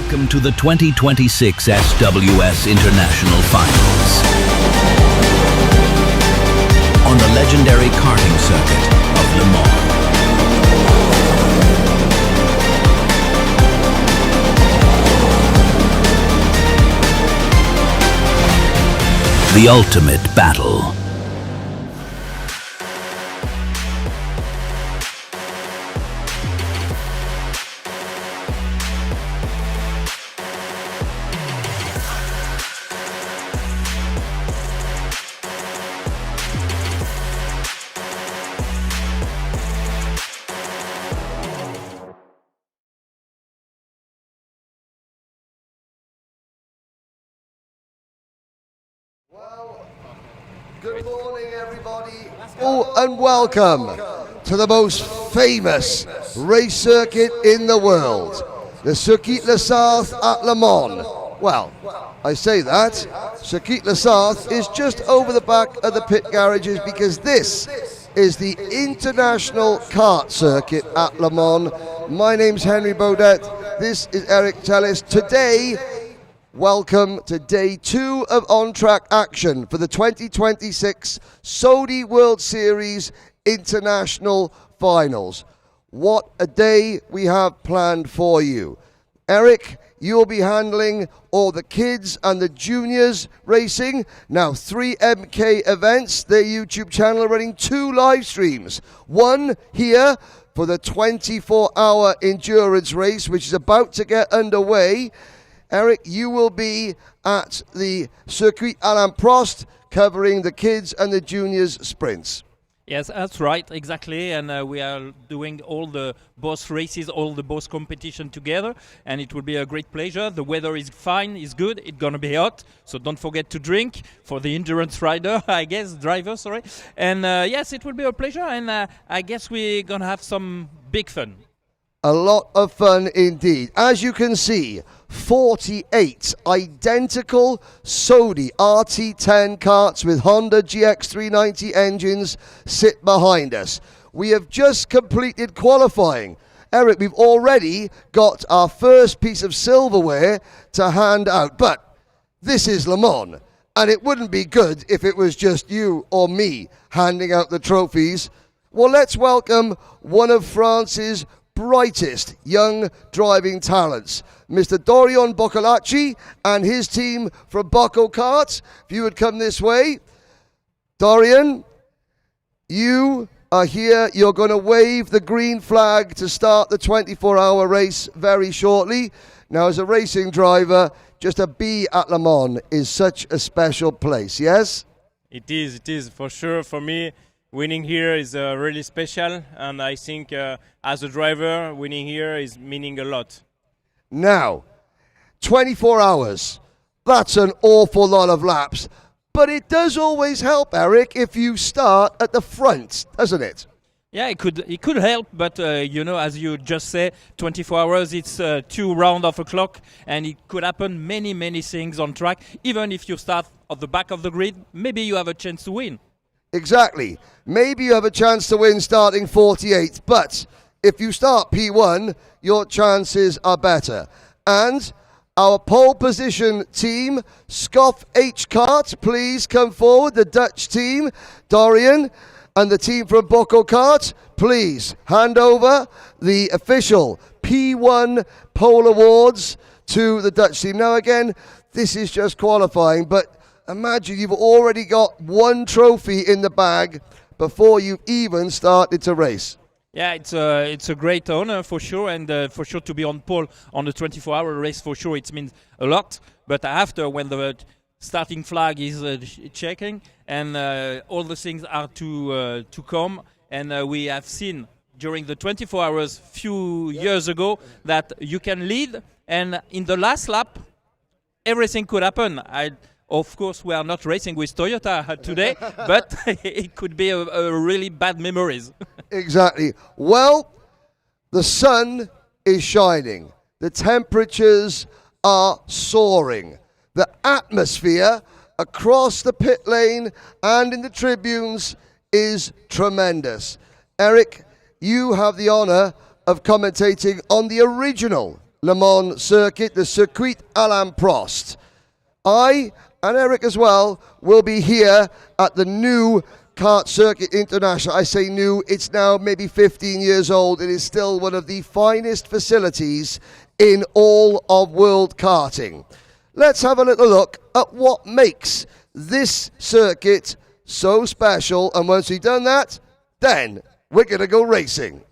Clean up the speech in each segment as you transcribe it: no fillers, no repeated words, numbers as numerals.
Welcome to the 2026 SWS International Finals. On the legendary karting circuit of Le Mans. The ultimate battle. Good morning, everybody. Oh, and welcome to the most famous race circuit in the world, the Circuit International at Le Mans. Well, I say that. Circuit International is just over the back of the pit garages because this is the International Kart Circuit at Le Mans. My name's Henry Baudet. This is Eric Tellis. Today, welcome to day 2 of on-track action for the 2026 Saudi World Series International Finals. What a day we have planned for you. Eric, you'll be handling all the kids and the juniors racing. Now 3 MK events, their YouTube channel are running 2 live streams. One here for the 24-hour endurance race, which is about to get underway. Eric, you will be at the Circuit Alain Prost covering the kids and the juniors sprints. Yes, that's right, exactly. And we are doing all the both races, all the both competition together. And it will be a great pleasure. The weather is fine, is good. It's going to be hot. So don't forget to drink for the endurance rider, I guess, driver, sorry. And yes, it will be a pleasure. And I guess we're going to have some big fun. A lot of fun indeed. As you can see, 48 identical Saudi RT10 karts with Honda GX390 engines sit behind us. We have just completed qualifying. Eric, we've already got our first piece of silverware to hand out. But this is Le Mans, and it wouldn't be good if it was just you or me handing out the trophies. Well, let's welcome one of France's brightest young driving talents, Mr. Dorian Boccolacci and his team from Bocco Kart. If you would come this way. Dorian, you are here. You're going to wave the green flag to start the 24-hour race very shortly. Now, as a racing driver, just to be at Le Mans is such a special place, yes? It is for sure. For me, winning here is really special, and I think as a driver, winning here is meaning a lot. Now, 24 hours, that's an awful lot of laps, but it does always help, Eric, if you start at the front, doesn't it? Yeah, it could help, but you know, as you just say, 24 hours, it's 2 rounds of a clock, and it could happen many things on track. Even if you start at the back of the grid, maybe you have a chance to win. Exactly. Maybe you have a chance to win starting 48th, but if you start P1, your chances are better. And our pole position team, Scoff H Kart, please come forward. The Dutch team, Dorian, and the team from Bocco Kart, please hand over the official P1 pole awards to the Dutch team. Now again, this is just qualifying, but imagine you've already got 1 trophy in the bag before you've even started to race. Yeah, it's a great honor for sure, and for sure to be on pole on the 24-hour race for sure it means a lot. But after, when the starting flag is checking and all the things are to come, and we have seen during the 24 hours few years ago that you can lead, and in the last lap everything could happen. Of course, we are not racing with Toyota today, but it could be a really bad memories. Exactly. Well, the sun is shining. The temperatures are soaring. The atmosphere across the pit lane and in the tribunes is tremendous. Eric, you have the honor of commentating on the original Le Mans circuit, the Circuit Alain Prost. I, and Eric as well, will be here at the new Circuit International. I say new, it's now maybe 15 years old. It is still one of the finest facilities in all of world karting. Let's have a little look at what makes this circuit so special, and once we've done that, then we're going to go racing.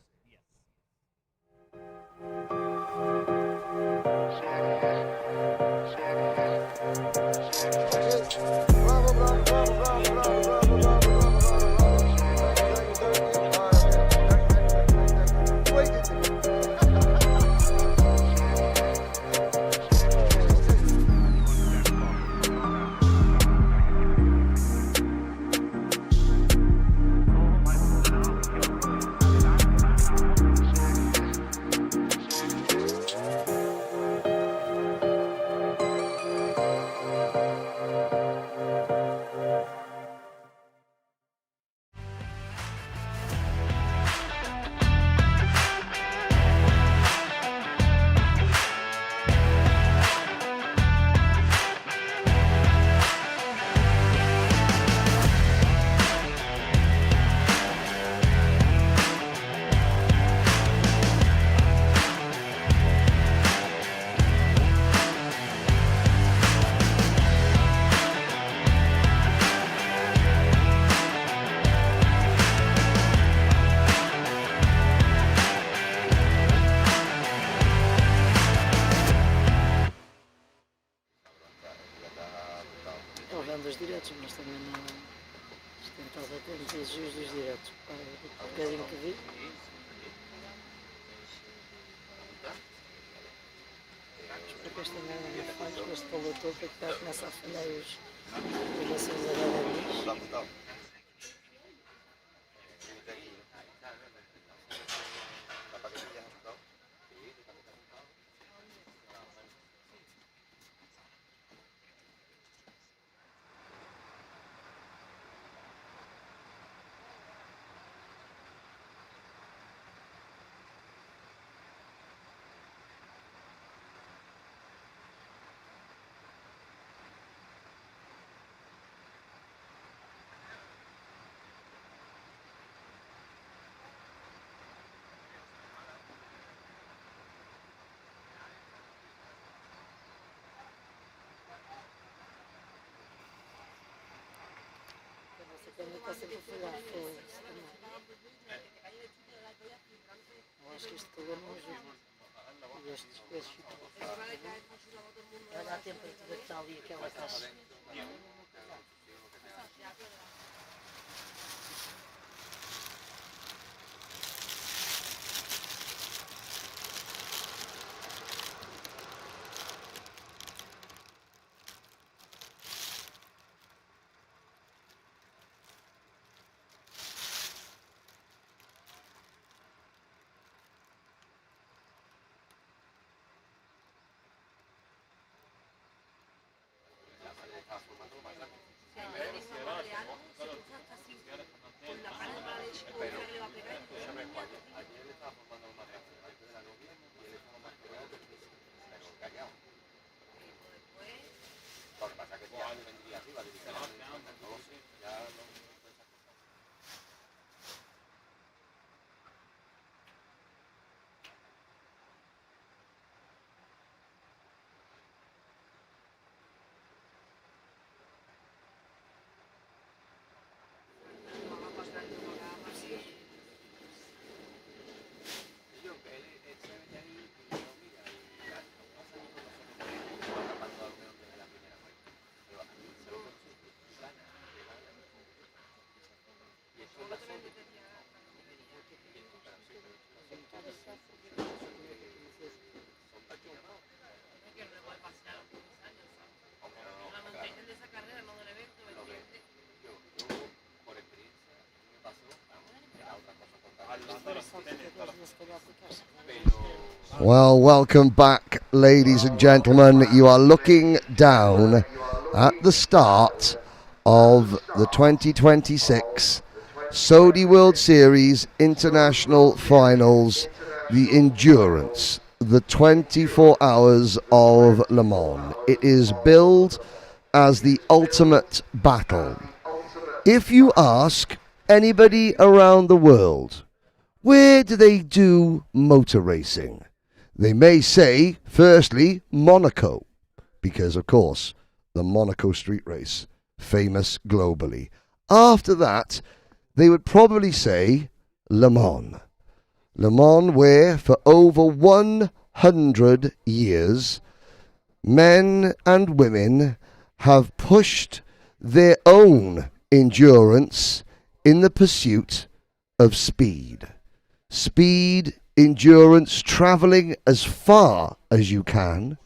Dos diretos, mas também não estava atento aos juros dos diretos. O bocadinho que vi. Espero que esta merda não falhe, com este calor todo, que começa a falhar as ligações aéreas. Também está sempre a falhar, foda-se também. Eu acho que este calor não ajuda. E estes pés ficam. Olha a temperatura que está ali, aquela taxa. Well, welcome back, ladies and gentlemen. You are looking down at the start of the 2026 Saudi World Series International Finals, the Endurance the 24 hours of Le Mans. It is billed as the ultimate battle. If you ask anybody around the world, where do they do motor racing? They may say, firstly, Monaco, because, of course, the Monaco street race, famous globally. After that, they would probably say Le Mans. Le Mans, where for over 100 years, men and women have pushed their own endurance in the pursuit of speed. Speed, endurance, travelling as far as you can,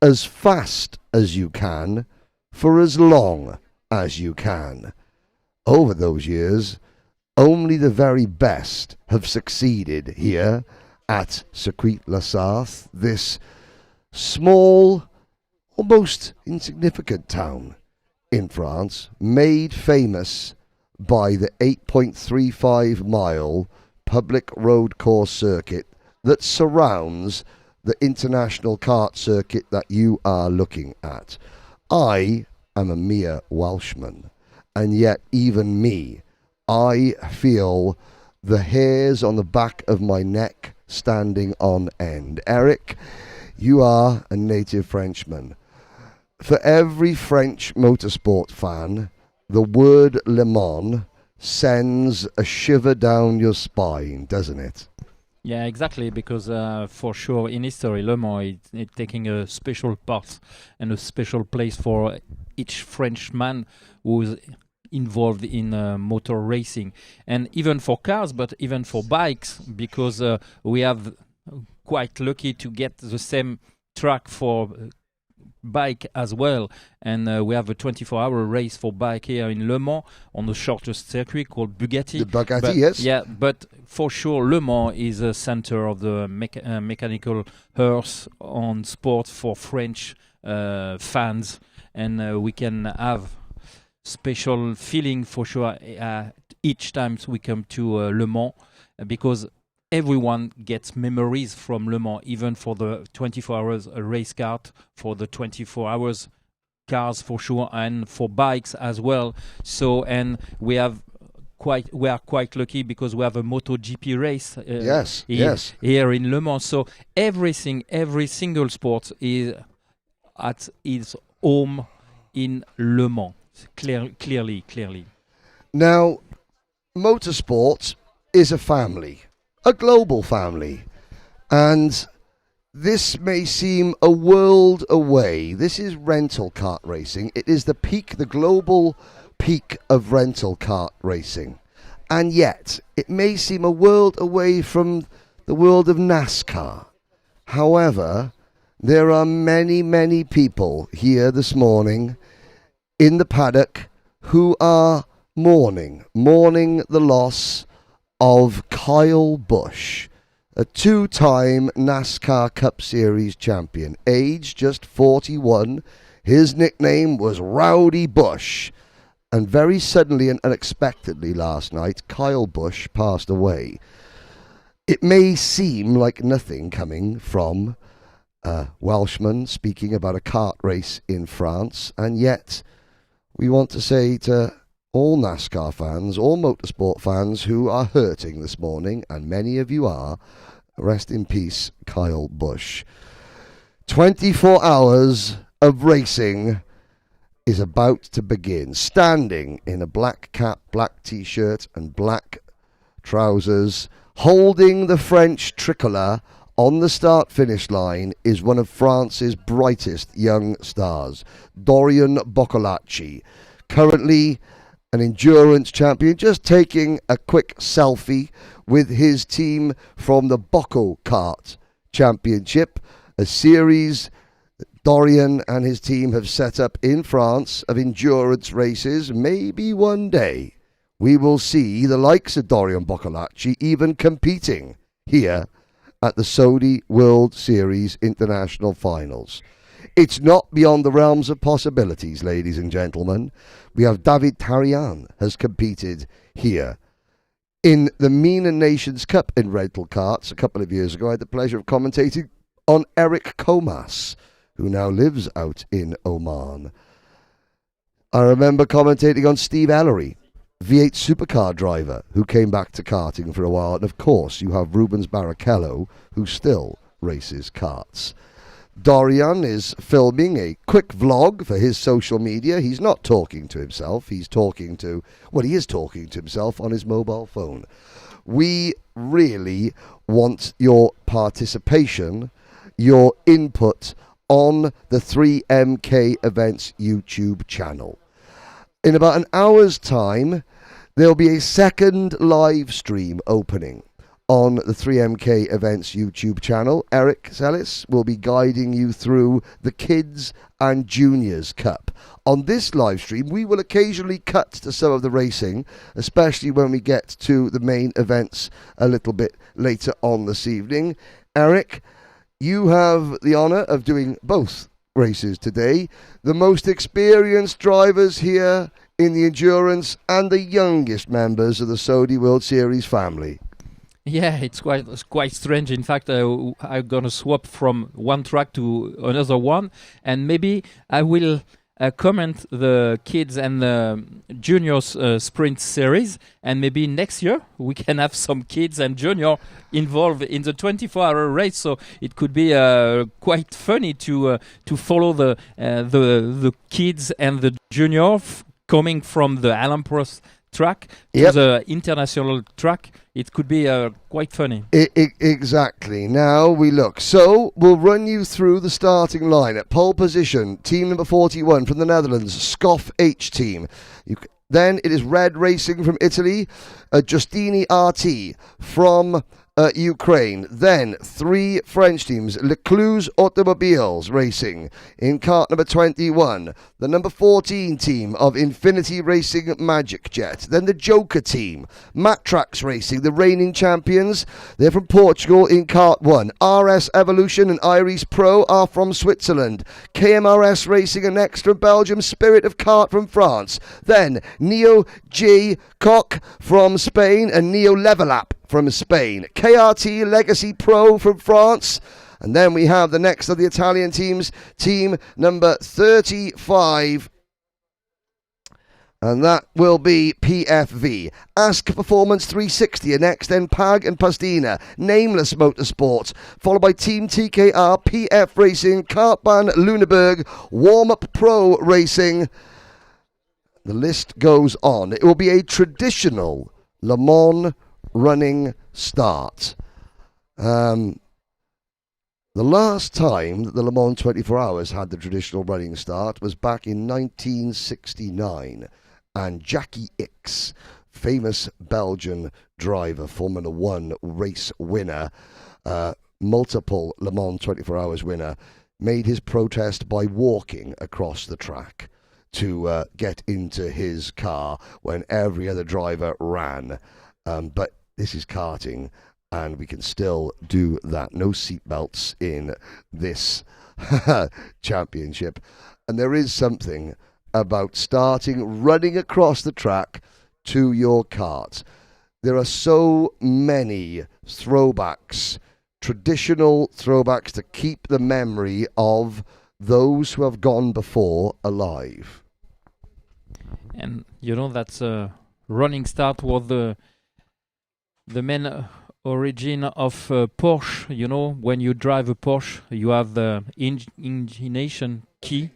as fast as you can, for as long as you can. Over those years, only the very best have succeeded here at Circuit International, this small, almost insignificant town in France, made famous by the 8.35 mile public road course circuit that surrounds the international kart circuit that you are looking at. I am a mere Welshman, and yet even me, I feel the hairs on the back of my neck standing on end. Eric, you are a native Frenchman. For every French motorsport fan, the word Le Mans sends a shiver down your spine, doesn't it? Yeah, exactly, because for sure in history, Le Mans is taking a special part and a special place for each Frenchman who's involved in motor racing. And even for cars, but even for bikes, because we have quite lucky to get the same track for bike as well, and we have a 24-hour race for bike here in Le Mans on the shortest circuit called Bugatti. The Bugatti, but, yes. Yeah, but for sure Le Mans is a center of the mechanical horse on sport for French fans, and we can have special feeling for sure each time we come to Le Mans, because everyone gets memories from Le Mans, even for the 24 hours race car, for the 24 hours cars for sure, and for bikes as well. So, and we are quite lucky because we have a MotoGP race here in Le Mans. So every single sport is at its home in Le Mans. Clearly. Now, motorsport is a family. A global family, and this may seem a world away. This is rental kart racing. It is the peak, the global peak of rental kart racing, and yet it may seem a world away from the world of NASCAR. However, there are many people here this morning in the paddock who are mourning the loss of Kyle Busch, a two-time NASCAR Cup Series champion, aged just 41. His nickname was Rowdy Busch, and very suddenly and unexpectedly last night, Kyle Busch passed away. It may seem like nothing coming from a Welshman speaking about a kart race in France, and yet we want to say to all NASCAR fans, all motorsport fans who are hurting this morning, and many of you are, rest in peace, Kyle Busch. 24 hours of racing is about to begin. Standing in a black cap, black t-shirt and black trousers, holding the French tricolour on the start-finish line is one of France's brightest young stars, Dorian Boccolacci, currently an endurance champion, just taking a quick selfie with his team from the Bocco Kart Championship, a series Dorian and his team have set up in France of endurance races. Maybe one day we will see the likes of Dorian Boccolacci even competing here at the Saudi World Series International Finals. It's not beyond the realms of possibilities, ladies and gentlemen. We have David Tarian has competed here in the MENA Nations Cup in rental karts a couple of years ago. I had the pleasure of commentating on Eric Comas, who now lives out in Oman. I remember commentating on Steve Ellery, V8 supercar driver, who came back to karting for a while. And of course, you have Rubens Barrichello, who still races karts. Dorian is filming a quick vlog for his social media. He's not talking to himself. He is talking to himself on his mobile phone. We really want your participation, your input on the 3MK Events YouTube channel. In about an hour's time, there'll be a second live stream opening on the 3MK Events YouTube channel. Eric Sellis will be guiding you through the Kids and Juniors Cup. On this live stream, we will occasionally cut to some of the racing, especially when we get to the main events a little bit later on this evening. Eric, you have the honour of doing both races today. The most experienced drivers here in the endurance and the youngest members of the Saudi World Series family. Yeah, it's quite strange. In fact, I'm gonna swap from one track to another one, and maybe I will comment the kids and the juniors sprint series, and maybe next year we can have some kids and junior involved in the 24-hour race. So it could be quite funny to follow the kids and the junior coming from the Alan Prost track to the international track. It could be quite funny. Exactly. Now we look. So we'll run you through the starting line. At pole position, team number 41 from the Netherlands, Scoff H team. Then it is Red Racing from Italy, Giustini RT from Ukraine. Then 3 French teams, Lecluse Automobiles Racing in kart number 21. The number 14 team of Infinity Racing Magic Jet. Then the Joker team, Matrax Racing, the reigning champions. They're from Portugal in kart 1. RS Evolution and Iris Pro are from Switzerland. KMRS Racing are next from Belgium. Spirit of Kart from France. Then Neo J Koch from Spain and Neo Levelap from Spain. KRT Legacy Pro from France. And then we have the next of the Italian teams, team number 35. And that will be PFV. Ask Performance 360 are next, then PAG and Pastina. Nameless Motorsports, followed by Team TKR, PF Racing, Kartbahn Lüneburg, Warm Up Pro Racing. The list goes on. It will be a traditional Le Mans running start. The last time that the Le Mans 24 Hours had the traditional running start was back in 1969, and Jackie Ickx, famous Belgian driver, Formula One race winner, multiple Le Mans 24 Hours winner, made his protest by walking across the track to get into his car when every other driver ran. But this is karting, and we can still do that. No seatbelts in this championship. And there is something about running across the track to your kart. There are so many throwbacks, traditional throwbacks, to keep the memory of those who have gone before alive. And that's a running start was the main origin of Porsche. When you drive a Porsche, you have the ignition key,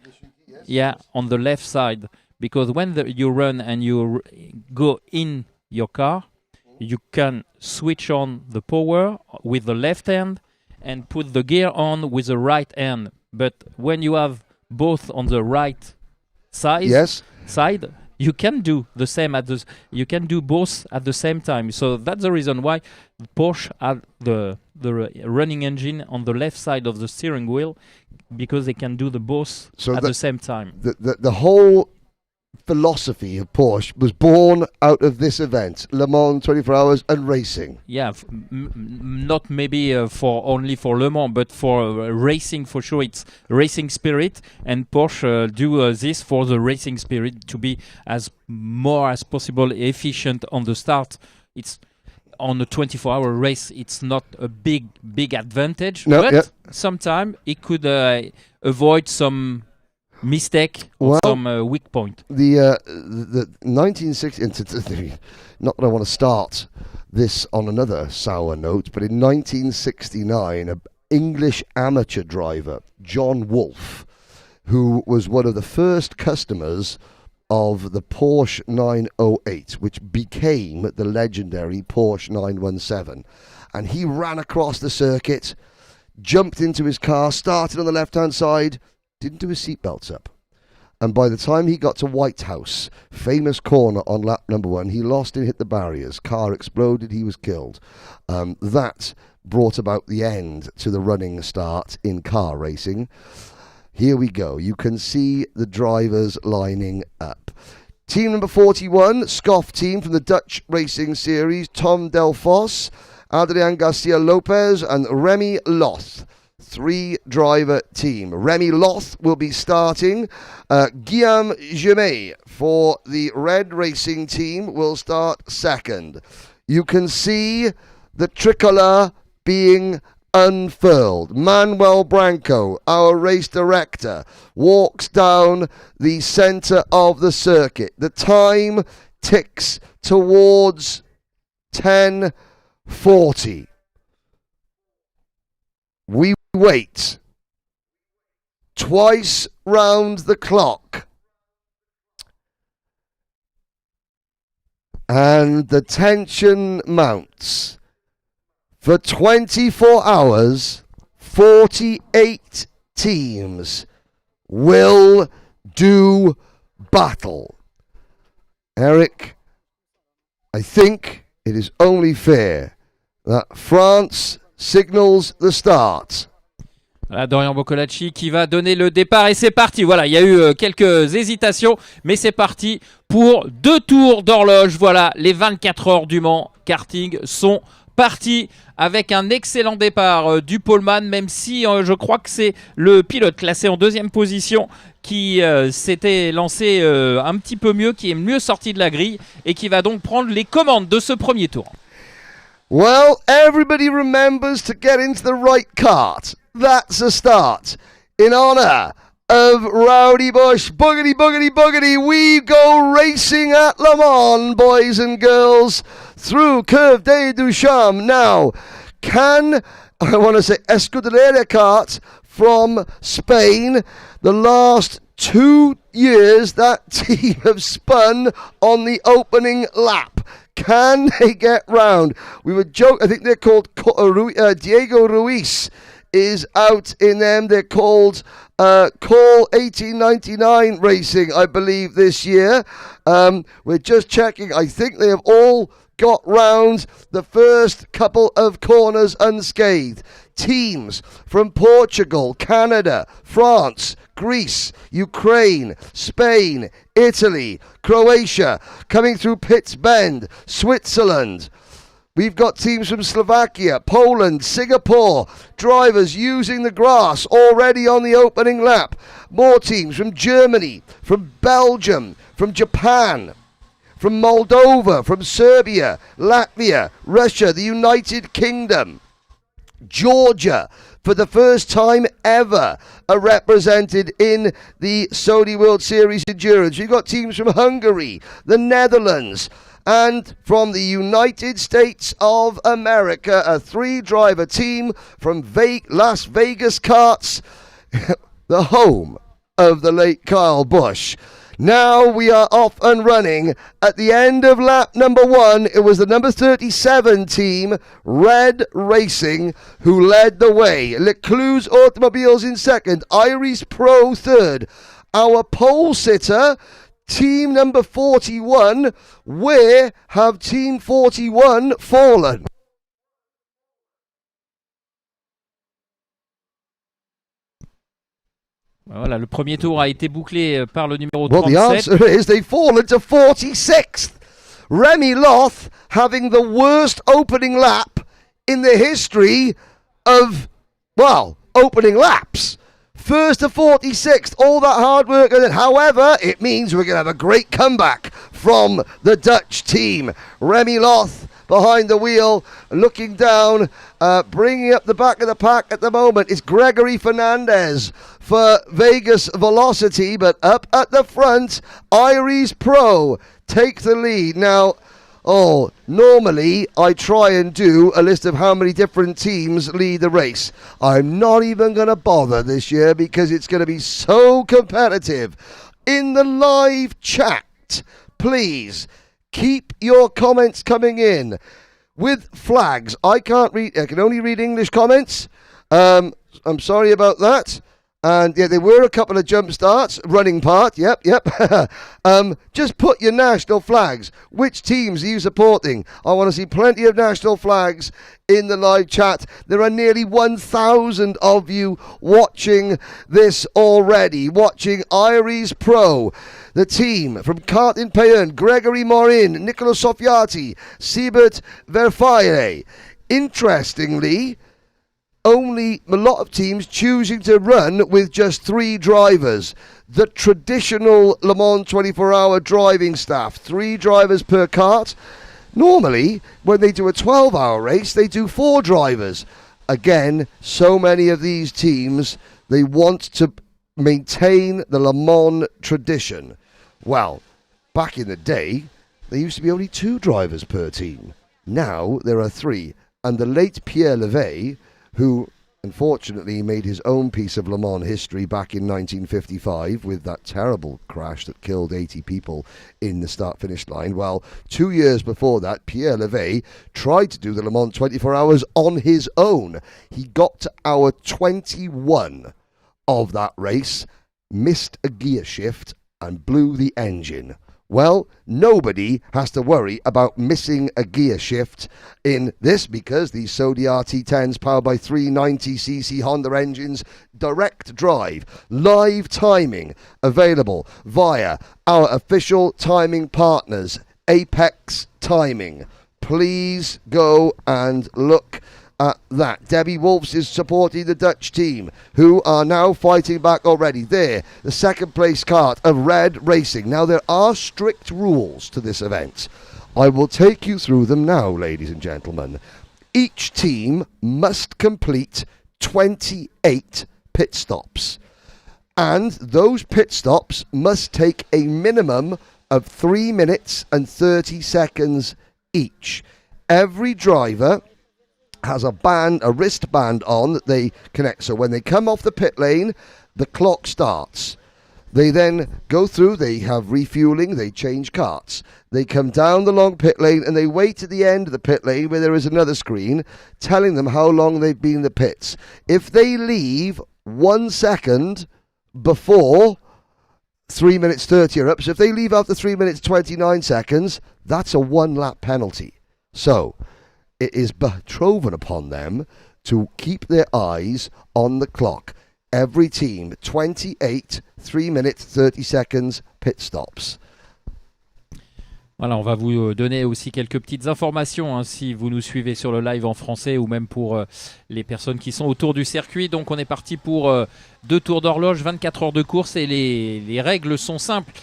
on the left side, because when you run and you go in your car, you can switch on the power with the left hand and put the gear on with the right hand. But when you have both on the right side, you can do the same you can do both at the same time. So that's the reason why Porsche had the running engine on the left side of the steering wheel, because they can do the both at the same time. The whole philosophy of Porsche was born out of this event, Le Mans 24 Hours and racing. Yeah, not maybe only for Le Mans, but for racing for sure. It's racing spirit, and Porsche do this for the racing spirit, to be as more as possible efficient on the start. It's on a 24-hour race, it's not a big advantage. No, but sometimes it could avoid some mistake or some weak point. The 1960, not that I want to start this on another sour note, but in 1969, an English amateur driver, John Wolfe, who was one of the first customers of the Porsche 908, which became the legendary Porsche 917. And he ran across the circuit, jumped into his car, started on the left-hand side, didn't do his seatbelts up. And by the time he got to Whitehouse, famous corner on lap number 1, he lost and hit the barriers. Car exploded, he was killed. That brought about the end to the running start in car racing. Here we go. You can see the drivers lining up. Team number 41, Scoff team from the Dutch Racing Series, Tom Delfos, Adrian Garcia Lopez and Remy Loth. 3-driver team. Remy Loth will be starting. Guillaume Gemet for the Red Racing team will start second. You can see the tricolour being unfurled. Manuel Branco, our race director, walks down the centre of the circuit. The time ticks towards 10:40. We wait twice round the clock, and the tension mounts. For 24 hours, 48 teams will do battle. Eric, I think it is only fair that France signals the start. Voilà, Dorian Boccolacci qui va donner le départ et c'est parti. Voilà, il y a eu quelques hésitations, mais c'est parti pour 2 tours d'horloge. Voilà, les 24 heures du Mans karting sont partis avec un excellent départ du poleman, même si je crois que c'est le pilote classé en 2e position qui s'était lancé un petit peu mieux, qui est mieux sorti de la grille et qui va donc prendre les commandes de ce premier tour. Well, everybody remembers to get into the right cart. That's a start. In honour of Rowdy Bush, boogity, boogity, boogity, we go racing at Le Mans, boys and girls, through Curve des Duchamps. Now, I want to say, Escuderia kart from Spain, the last 2 years that team have spun on the opening lap. Can they get round? We were joking. I think they're called Diego Ruiz is out in them. They're called Call 1899 Racing, I believe, this year. We're just checking. I think they have all got round the first couple of corners unscathed. Teams from Portugal, Canada, France, Greece, Ukraine, Spain, Italy, Croatia, coming through Pitts Bend, Switzerland. We've got teams from Slovakia, Poland, Singapore, drivers using the grass already on the opening lap. More teams from Germany, from Belgium, from Japan, from Moldova, from Serbia, Latvia, Russia, the United Kingdom, Georgia, for the first time ever, are represented in the Sony World Series Endurance. We've got teams from Hungary, the Netherlands, and from the United States of America, a 3-driver team from Las Vegas Karts, the home of the late Kyle Busch. Now we are off and running. At the end of lap number 1, it was the number 37 team, Red Racing, who led the way. Leclerc's Automobiles in second, Iris Pro third. Our pole sitter, team number 41, where have team 41 fallen? Voilà, le premier tour a été bouclé par le numéro 37. Well, the answer is they've fallen to 46th. Remy Loth having the worst opening lap in the history of, well, opening laps. First to 46th, all that hard work. And then, however, it means we're going to have a great comeback from the Dutch team. Remy Loth, behind the wheel, looking down, bringing up the back of the pack at the moment. It's Gregory Fernandez for Vegas Velocity, but up at the front, Iris Pro take the lead. Now, normally I try and do a list of how many different teams lead the race. I'm not even going to bother this year because it's going to be so competitive. In the live chat, please keep your comments coming in with flags. I can only read English comments. I'm sorry about that. And yeah, there were a couple of jump starts, running part, yep. Just put your national flags. Which teams are you supporting? I want to see plenty of national flags in the live chat. There are nearly 1,000 of you watching this already, watching Iris Pro. The team from Karting Payern, Gregory Morin, Nicola Sofiati, Siebert Verfaire. Interestingly, only a lot of teams choosing to run with just 3 drivers. The traditional Le Mans 24-hour driving staff, 3 drivers per kart. Normally, when they do a 12-hour race, they do 4 drivers. Again, so many of these teams, they want to maintain the Le Mans tradition. Well, back in the day, there used to be only 2 drivers per team. Now, there are 3. And the late Pierre Levey, who unfortunately made his own piece of Le Mans history back in 1955 with that terrible crash that killed 80 people in the start-finish line. Well, 2 years before that, Pierre Levey tried to do the Le Mans 24 hours on his own. He got to hour 21 of that race, missed a gear shift and blew the engine. Well, nobody has to worry about missing a gear shift in this because these Sodi RT10s powered by 390cc Honda engines, direct drive, live timing available via our official timing partners, Apex Timing. Please go and look at that. Debbie Wolfs is supporting the Dutch team, who are now fighting back already. There, the second place kart of Red Racing. Now, there are strict rules to this event. I will take you through them now, ladies and gentlemen. Each team must complete 28 pit stops. And those pit stops must take a minimum of 3 minutes and 30 seconds each. Every driver has a wristband on that they connect. So when they come off the pit lane, the clock starts. They then go through, they have refueling, they change karts. They come down the long pit lane and they wait at the end of the pit lane where there is another screen telling them how long they've been in the pits. If they leave 1 second before 3 minutes 30 are up, so if they leave after 3 minutes 29 seconds, that's a 1 lap penalty. So it is betrothing upon them to keep their eyes on the clock. Every team, 28 3 minutes 30 seconds pit stops. Voilà, on va vous donner aussi quelques petites informations hein, si vous nous suivez sur le live en français ou même pour les personnes qui sont autour du circuit. Donc on est parti pour 2 tours d'horloge, 24 heures de course et les règles sont simples.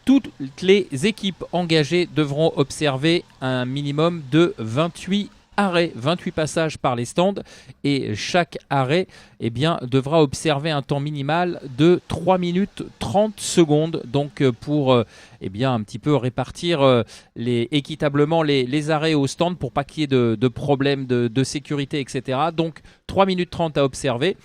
Toutes les équipes engagées devront observer un minimum de 28 arrêts, 28 passages par les stands et chaque arrêt devra observer un temps minimal de 3 minutes 30 secondes donc pour un petit peu répartir équitablement les arrêts au stand pour pas qu'il y ait de problèmes de sécurité, etc. Donc 3 minutes 30 à observer.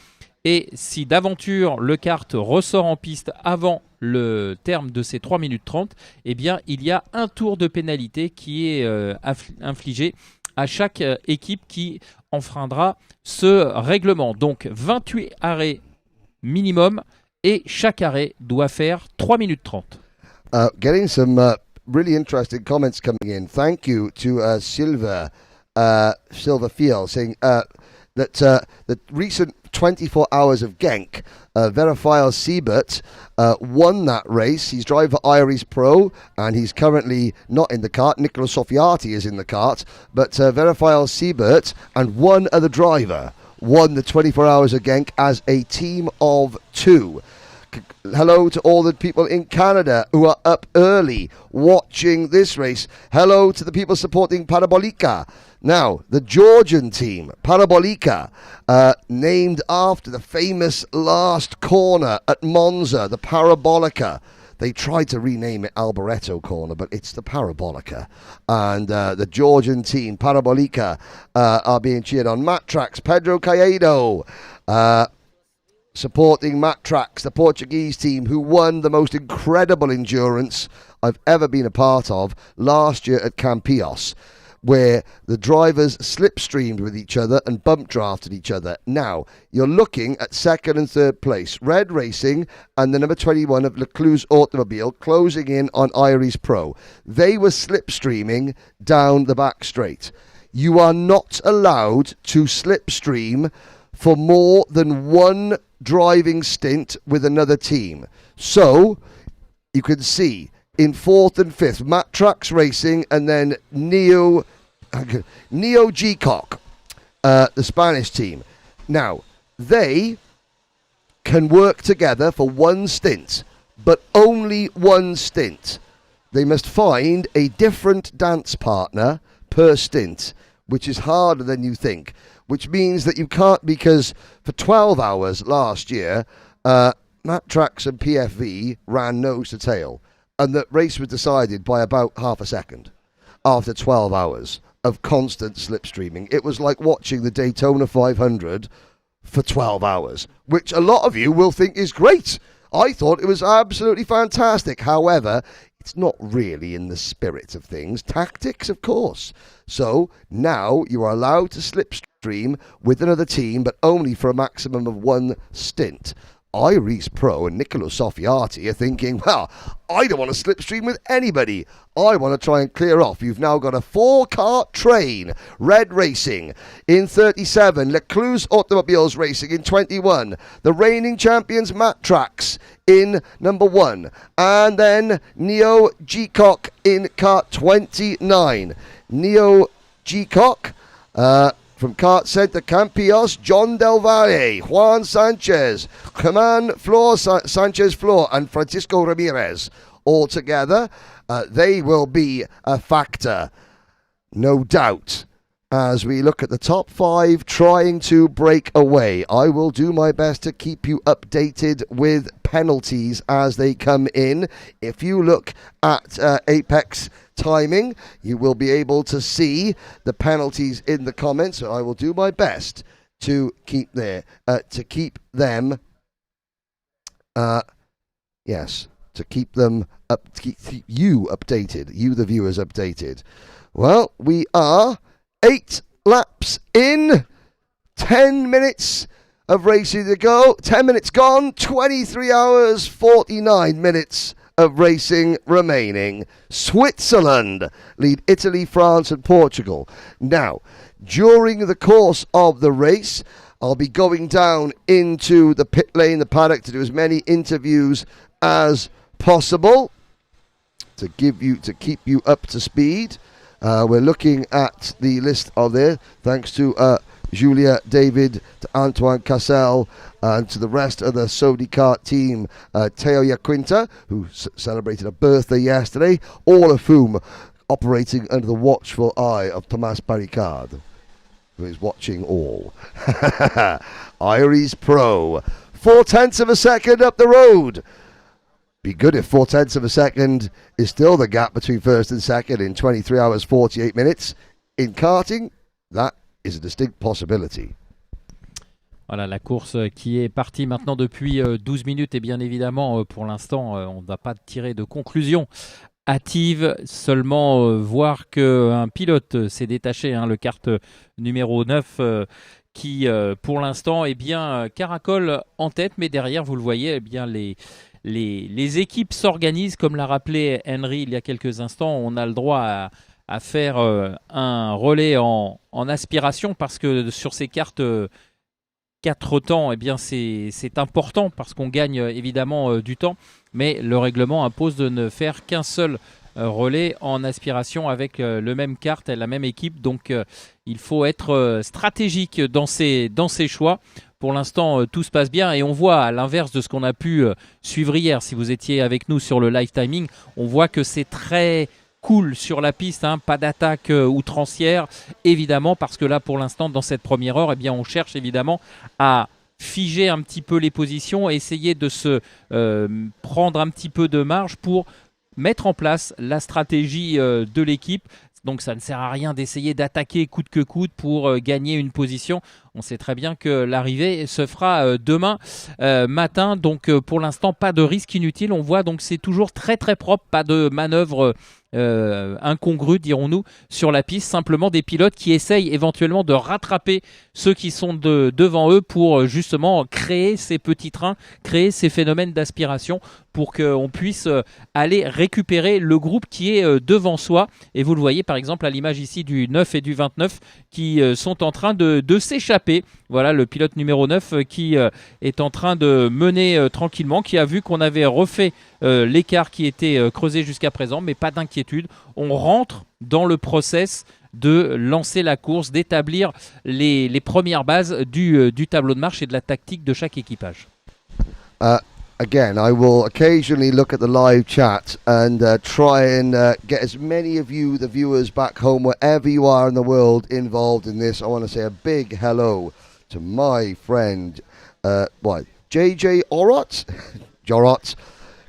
Et si d'aventure le kart ressort en piste avant le terme de ces 3 minutes 30, il y a un tour de pénalité qui est infligé à chaque équipe qui enfreindra ce règlement. Donc 28 arrêts minimum et chaque arrêt doit faire 3 minutes 30. Getting some really interesting comments coming in. Thank you to Silva Fiel saying that the recent 24 hours of Genk, Verifial Siebert won that race. He's driving for Iris Pro and he's currently not in the kart. Nicola Sofiati is in the kart, but Verifial Siebert and one other driver won the 24 hours of Genk as a team of 2. Hello to all the people in Canada who are up early watching this race. Hello to the people supporting Parabolica. Now, the Georgian team, Parabolica, named after the famous last corner at Monza, the Parabolica. They tried to rename it Alboreto Corner, but it's the Parabolica. And the Georgian team, Parabolica, are being cheered on. Matrax, Pedro Caicedo, supporting Matrax, the Portuguese team who won the most incredible endurance I've ever been a part of last year at Campios, where the drivers slipstreamed with each other and bump drafted each other. Now, you're looking at second and third place. Red Racing and the number 21 of Leclerc's Automobile closing in on Iris Pro. They were slipstreaming down the back straight. You are not allowed to slipstream for more than one driving stint with another team. So, you can see in fourth and fifth, Matrax Racing, and then Neo G-Cock, the Spanish team. Now, they can work together for one stint, but only one stint. They must find a different dance partner per stint, which is harder than you think, which means that you can't, because for 12 hours last year, Matrax and PFV ran nose to tail. And the race was decided by about half a second after 12 hours of constant slipstreaming. It was like watching the Daytona 500 for 12 hours, which a lot of you will think is great. I thought it was absolutely fantastic. However, it's not really in the spirit of things. Tactics, of course. So now you are allowed to slipstream with another team, but only for a maximum of one stint. Iris Pro and Niccolo Soffiati are thinking, well, I don't want to slipstream with anybody. I want to try and clear off. You've now got a 4-cart train. Red Racing in 37. Leclerc's Automobiles Racing in 21. The reigning champions Matrax in number 1. And then Neo G-Cock in cart 29. Neo G-Cock, from Kart Center Campios, John Del Valle, Juan Sanchez, Germán Sanchez Flor, and Francisco Ramirez. All together, they will be a factor, no doubt, as we look at the top 5 trying to break away. I will do my best to keep you updated with penalties as they come in. If you look at Apex timing, you will be able to see the penalties in the comments. So I will do my best to keep them to keep them up, to keep you updated, you the viewers updated. Well, we are 8 laps in, 10 minutes of racing to go, 10 minutes gone, 23 hours, 49 minutes of racing remaining. Switzerland lead Italy, France and Portugal. Now, during the course of the race, I'll be going down into the pit lane, the paddock, to do as many interviews as possible to keep you up to speed. We're looking at the list of there, thanks to Julia David, to Antoine Cassel, and to the rest of the Sodi Kart team, Teo Yaquinta, who celebrated a birthday yesterday, all of whom operating under the watchful eye of Thomas Barricade, who is watching all. Iris Pro, 0.4 of a second up the road. Be good if 0.4 of a second is still the gap between first and second in 23 hours 48 minutes. In karting, that is a distinct possibility. Voilà la course qui est partie maintenant depuis 12 minutes et bien évidemment pour l'instant on ne va pas tirer de conclusion hâtive, seulement voir qu'un pilote s'est détaché, le kart numéro 9 qui pour l'instant eh bien, caracole en tête, mais derrière vous le voyez, eh bien, les équipes s'organisent, comme l'a rappelé Henry il y a quelques instants. On a le droit à faire un relais en aspiration, parce que sur ces cartes 4 temps, eh bien c'est important parce qu'on gagne évidemment du temps, mais le règlement impose de ne faire qu'un seul relais en aspiration avec le même kart et la même équipe. Donc il faut être stratégique dans ses choix pour l'instant, tout se passe bien et on voit, à l'inverse de ce qu'on a pu suivre hier, si vous étiez avec nous sur le live timing, on voit que c'est très cool sur la piste, hein, pas d'attaque outrancière, évidemment, parce que là, pour l'instant, dans cette première heure, eh bien, on cherche évidemment à figer un petit peu les positions, essayer de se prendre un petit peu de marge pour mettre en place la stratégie de l'équipe. Donc ça ne sert à rien d'essayer d'attaquer coûte que coûte pour gagner une position. On sait très bien que l'arrivée se fera demain matin. Donc pour l'instant, pas de risque inutile. On voit donc c'est toujours très très propre, pas de manœuvre incongrues, dirons-nous, sur la piste. Simplement des pilotes qui essayent éventuellement de rattraper ceux qui sont devant eux pour justement créer ces petits trains, créer ces phénomènes d'aspiration pour qu'on puisse aller récupérer le groupe qui est devant soi. Et vous le voyez par exemple à l'image ici du 9 et du 29 qui sont en train de s'échapper. Voilà le pilote numéro 9 qui est en train de mener tranquillement, qui a vu qu'on avait refait l'écart qui était creusé jusqu'à présent, mais pas d'inquiétude. On rentre dans le process de lancer la course, d'établir les premières bases du tableau de marche et de la tactique de chaque équipage. Again, I will occasionally look at the live chat and try and get as many of you, the viewers back home, wherever you are in the world, involved in this. I want to say a big hello to my friend, JJ Orot? Jorot.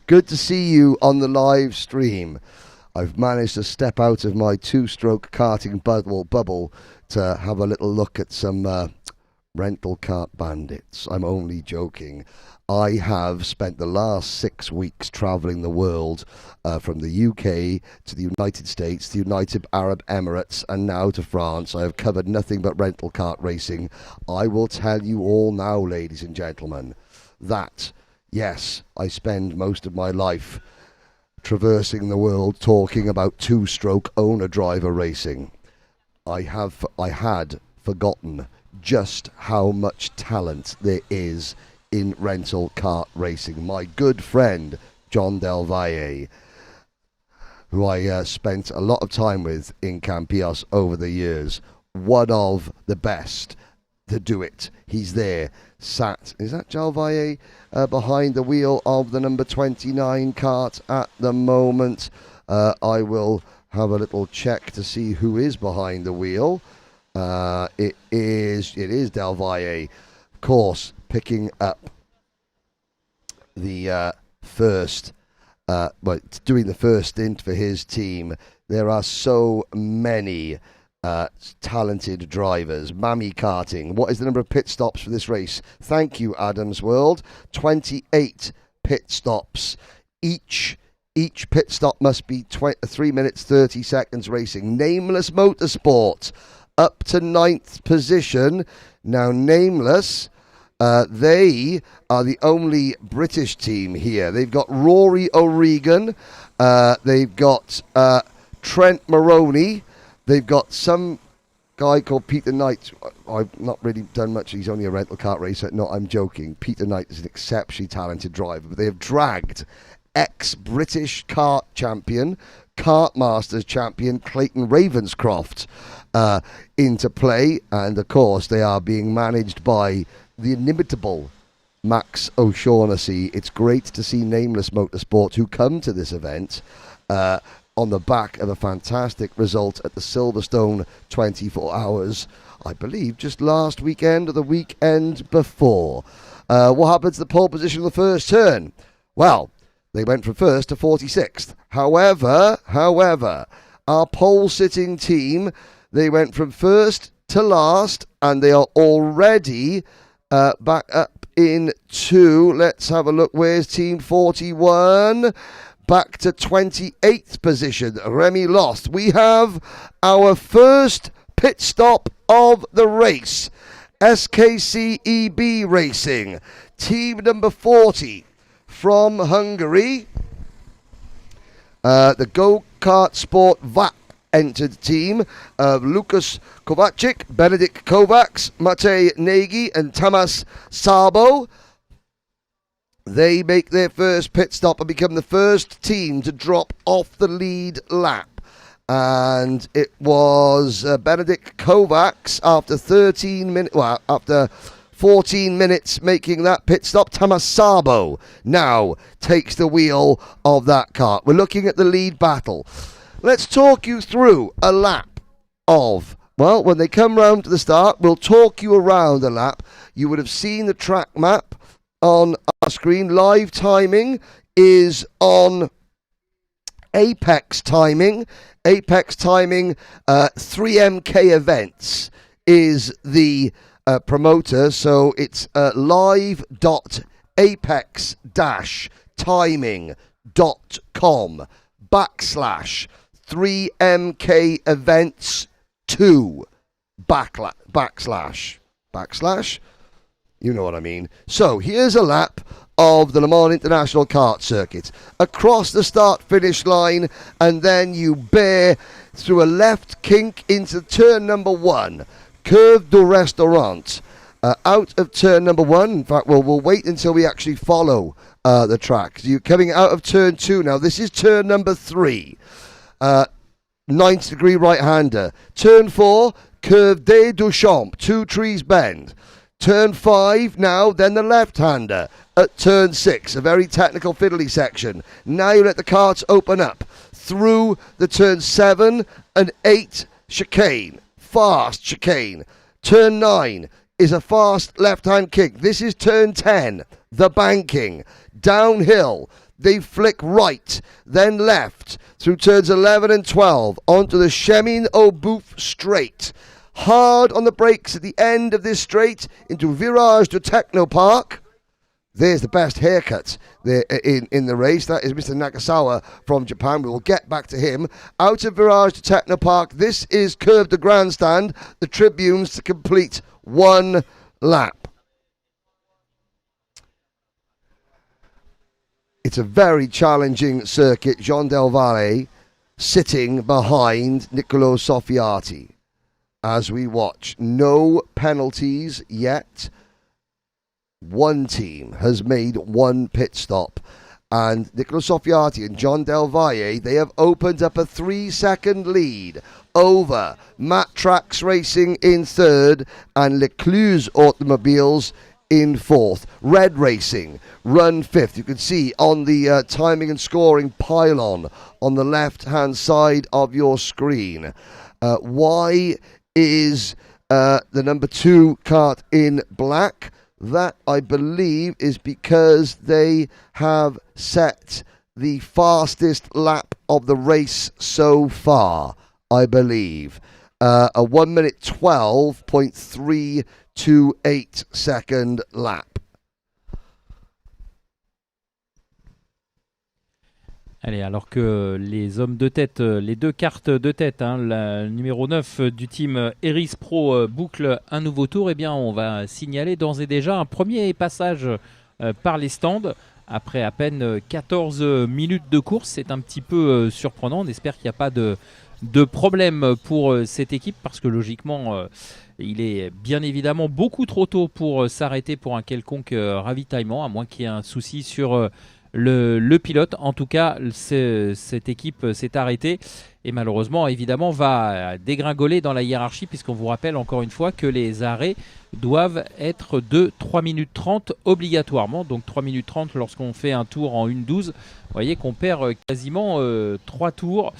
Good to see you on the live stream. I've managed to step out of my two-stroke karting bubble to have a little look at some rental kart bandits. I'm only joking. I have spent the last 6 weeks travelling the world from the UK to the United States, the United Arab Emirates, and now to France. I have covered nothing but rental kart racing. I will tell you all now, ladies and gentlemen, that, yes, I spend most of my life traversing the world talking about two-stroke owner-driver racing. I had forgotten just how much talent there is in rental kart racing. My good friend John Del Valle, who I spent a lot of time with in Campios over the years, one of the best to do it. He's there, sat, is that Del Valle, behind the wheel of the number 29 kart at the moment. I will have a little check to see who is behind the wheel. It is Del Valle, of course, picking up the doing the first stint for his team. There are so many talented drivers. Mami Karting, what is the number of pit stops for this race? Thank you, Adam's World. 28 pit stops. Each pit stop must be 3 minutes 30 seconds racing. Nameless Motorsport up to 9th position. Now Nameless, they are the only British team here. They've got Rory O'Regan, they've got Trent Maroney, they've got some guy called Peter Knight. I've not really done much. He's only a rental kart racer. No, I'm joking. Peter Knight is an exceptionally talented driver, but they have dragged ex-British kart champion, kart masters champion Clayton Ravenscroft into play, and of course they are being managed by the inimitable Max O'Shaughnessy. It's great to see Nameless Motorsport, who come to this event on the back of a fantastic result at the Silverstone 24 Hours, I believe, just last weekend or the weekend before. What happened to the pole position of the first turn? Well, they went from first to 46th. However, our pole-sitting team, they went from first to last, and they are already back up in 2. Let's have a look. Where's Team 41? Back to 28th position. Remy lost. We have our first pit stop of the race. SKCEB Racing. Team number 40 from Hungary. The Go-Kart Sport VAP entered team of Lukas Kovacic, Benedikt Kovacs, Matej Nagy and Tamas Sabo. They make their first pit stop and become the first team to drop off the lead lap. And it was Benedikt Kovacs after 13 minutes, well, after 14 minutes making that pit stop. Tamasabo now takes the wheel of that kart. We're looking at the lead battle. Let's talk you through a lap of, well, when they come round to the start, we'll talk you around the lap. You would have seen the track map on our screen. Live timing is on Apex timing. Apex timing, 3MK Events is the promoter, so it's live.apex-timing.com/3MK Events 2 backslash. You know what I mean. So here's a lap of the Le Mans International Kart Circuit. Across the start-finish line, and then you bear through a left kink into turn number 1. Curve du Restaurant. Out of turn number 1. In fact, we'll wait until we actually follow the track. So you're coming out of turn 2 now. This is turn number 3. 90-degree right-hander. Turn 4, Curve des Duchamps. 2 trees bend. Turn 5 now, then the left-hander at turn 6, a very technical fiddly section. Now you let the karts open up through the turn 7 and 8 chicane, fast chicane. Turn 9 is a fast left-hand kick. This is turn 10, the banking. Downhill, they flick right, then left through turns 11 and 12 onto the Chemin au Boeuf straight. Hard on the brakes at the end of this straight into Virage de Technopark. There's the best haircut there in the race. That is Mr. Nakasawa from Japan. We will get back to him. Out of Virage de Technopark, this is Curve de Grandstand. The tribunes to complete one lap. It's a very challenging circuit. Jean Del Valle sitting behind Niccolo Soffiati. As we watch, no penalties yet. One team has made one pit stop, and Niccolo Soffiati and John Del Valle, they have opened up a 3-second lead over Matt Trax Racing in third and Lecluse Automobiles in fourth. Red Racing run fifth. You can see on the timing and scoring pylon on the left hand side of your screen. Why is the number 2 kart in black? That, I believe, is because they have set the fastest lap of the race so far, I believe. A 1 minute 12.328 second lap. Allez, alors que les hommes de tête, les 2 cartes de tête, la numéro 9 du team Eris Pro boucle un nouveau tour, eh bien on va signaler d'ores et déjà un premier passage par les stands. Après à peine 14 minutes de course, c'est un petit peu surprenant. On espère qu'il n'y a pas de problème pour cette équipe, parce que logiquement, il est bien évidemment beaucoup trop tôt pour s'arrêter pour un quelconque ravitaillement, à moins qu'il y ait un souci sur le pilote. En tout cas, cette équipe s'est arrêtée et malheureusement, évidemment, va dégringoler dans la hiérarchie, puisqu'on vous rappelle encore une fois que les arrêts doivent être de 3 minutes 30 obligatoirement. Donc 3 minutes 30 lorsqu'on fait un tour en 1.12. Vous voyez qu'on perd quasiment 3 tours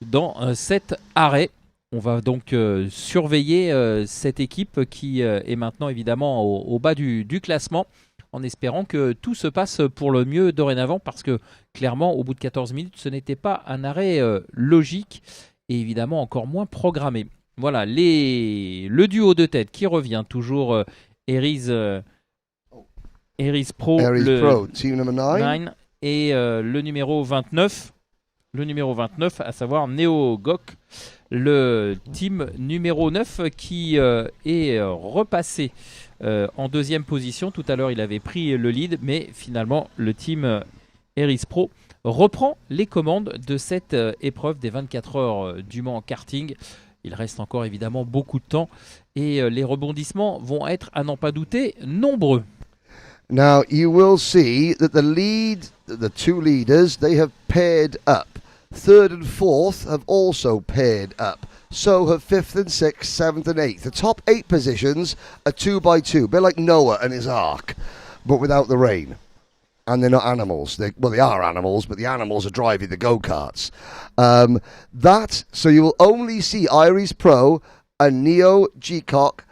dans cet arrêt. On va donc surveiller cette équipe qui est maintenant évidemment au bas du classement, en espérant que tout se passe pour le mieux dorénavant, parce que clairement, au bout de 14 minutes, ce n'était pas un arrêt logique et évidemment encore moins programmé. Voilà, le duo de tête qui revient, toujours Eris Pro, team number 9. Et le numéro 29, à savoir Neo Gok, le team numéro 9 qui est repassé en deuxième position. Tout à l'heure, il avait pris le lead, mais finalement, le team Eris Pro reprend les commandes de cette épreuve des 24 heures du Mans karting. Il reste encore évidemment beaucoup de temps et les rebondissements vont être, à n'en pas douter, nombreux. Now, you will see that the 2 leaders, they have paired up. Third and fourth have also paired up. so have 5th and 6th, 7th and 8th. The top 8 positions are 2 by 2, a bit like Noah and his ark, but without the rain. And they're not animals. They are animals, but the animals are driving the go-karts. So you will only see Iris Pro and Neo G-Cock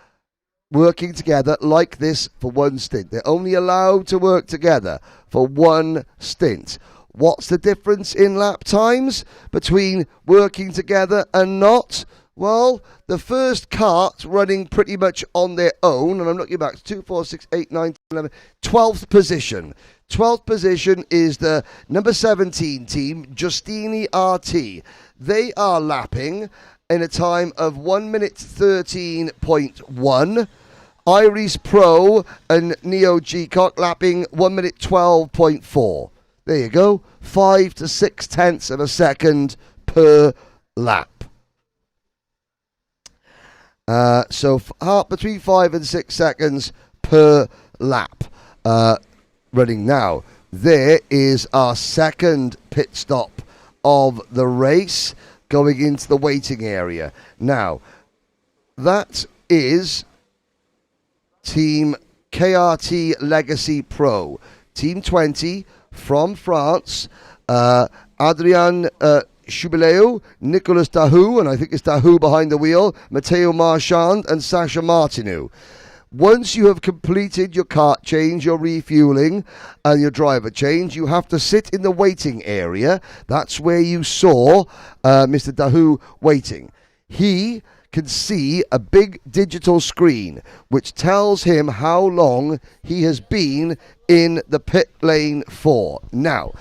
working together like this for one stint. They're only allowed to work together for one stint. What's the difference in lap times between working together and not? Well, the first kart running pretty much on their own, and I'm looking back to 2, 4, 6, 8, 9, 10, 11, 12th position. 12th position is the number 17 team, Justini RT. They are lapping in a time of 1 minute 13.1. Iris Pro and Neo G-Cock lapping 1 minute 12.4. There you go, 5 to 6 tenths of a second per lap. So between 5 and 6 seconds per lap running now. There is our second pit stop of the race going into the waiting area. Now, that is Team KRT Legacy Pro. Team 20 from France, Adrien Chubileo, Nicolas Dahoud, and I think it's Dahoud behind the wheel, Matteo Marchand and Sasha Martineau. Once you have completed your kart change, your refueling, and your driver change, you have to sit in the waiting area. That's where you saw Mr. Dahoud waiting. He can see a big digital screen which tells him how long he has been in the pit lane for. Now,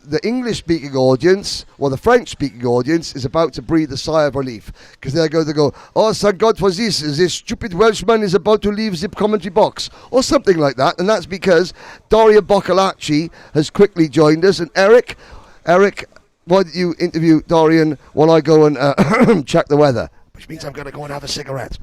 the English-speaking audience, or the French-speaking audience, is about to breathe a sigh of relief because they go, oh, thank God for this. This stupid Welshman is about to leave the commentary box, or something like that. And that's because Dorian Boccalacci has quickly joined us. And Eric, why don't you interview Dorian while I go and check the weather? Which means I'm going to go and have a cigarette.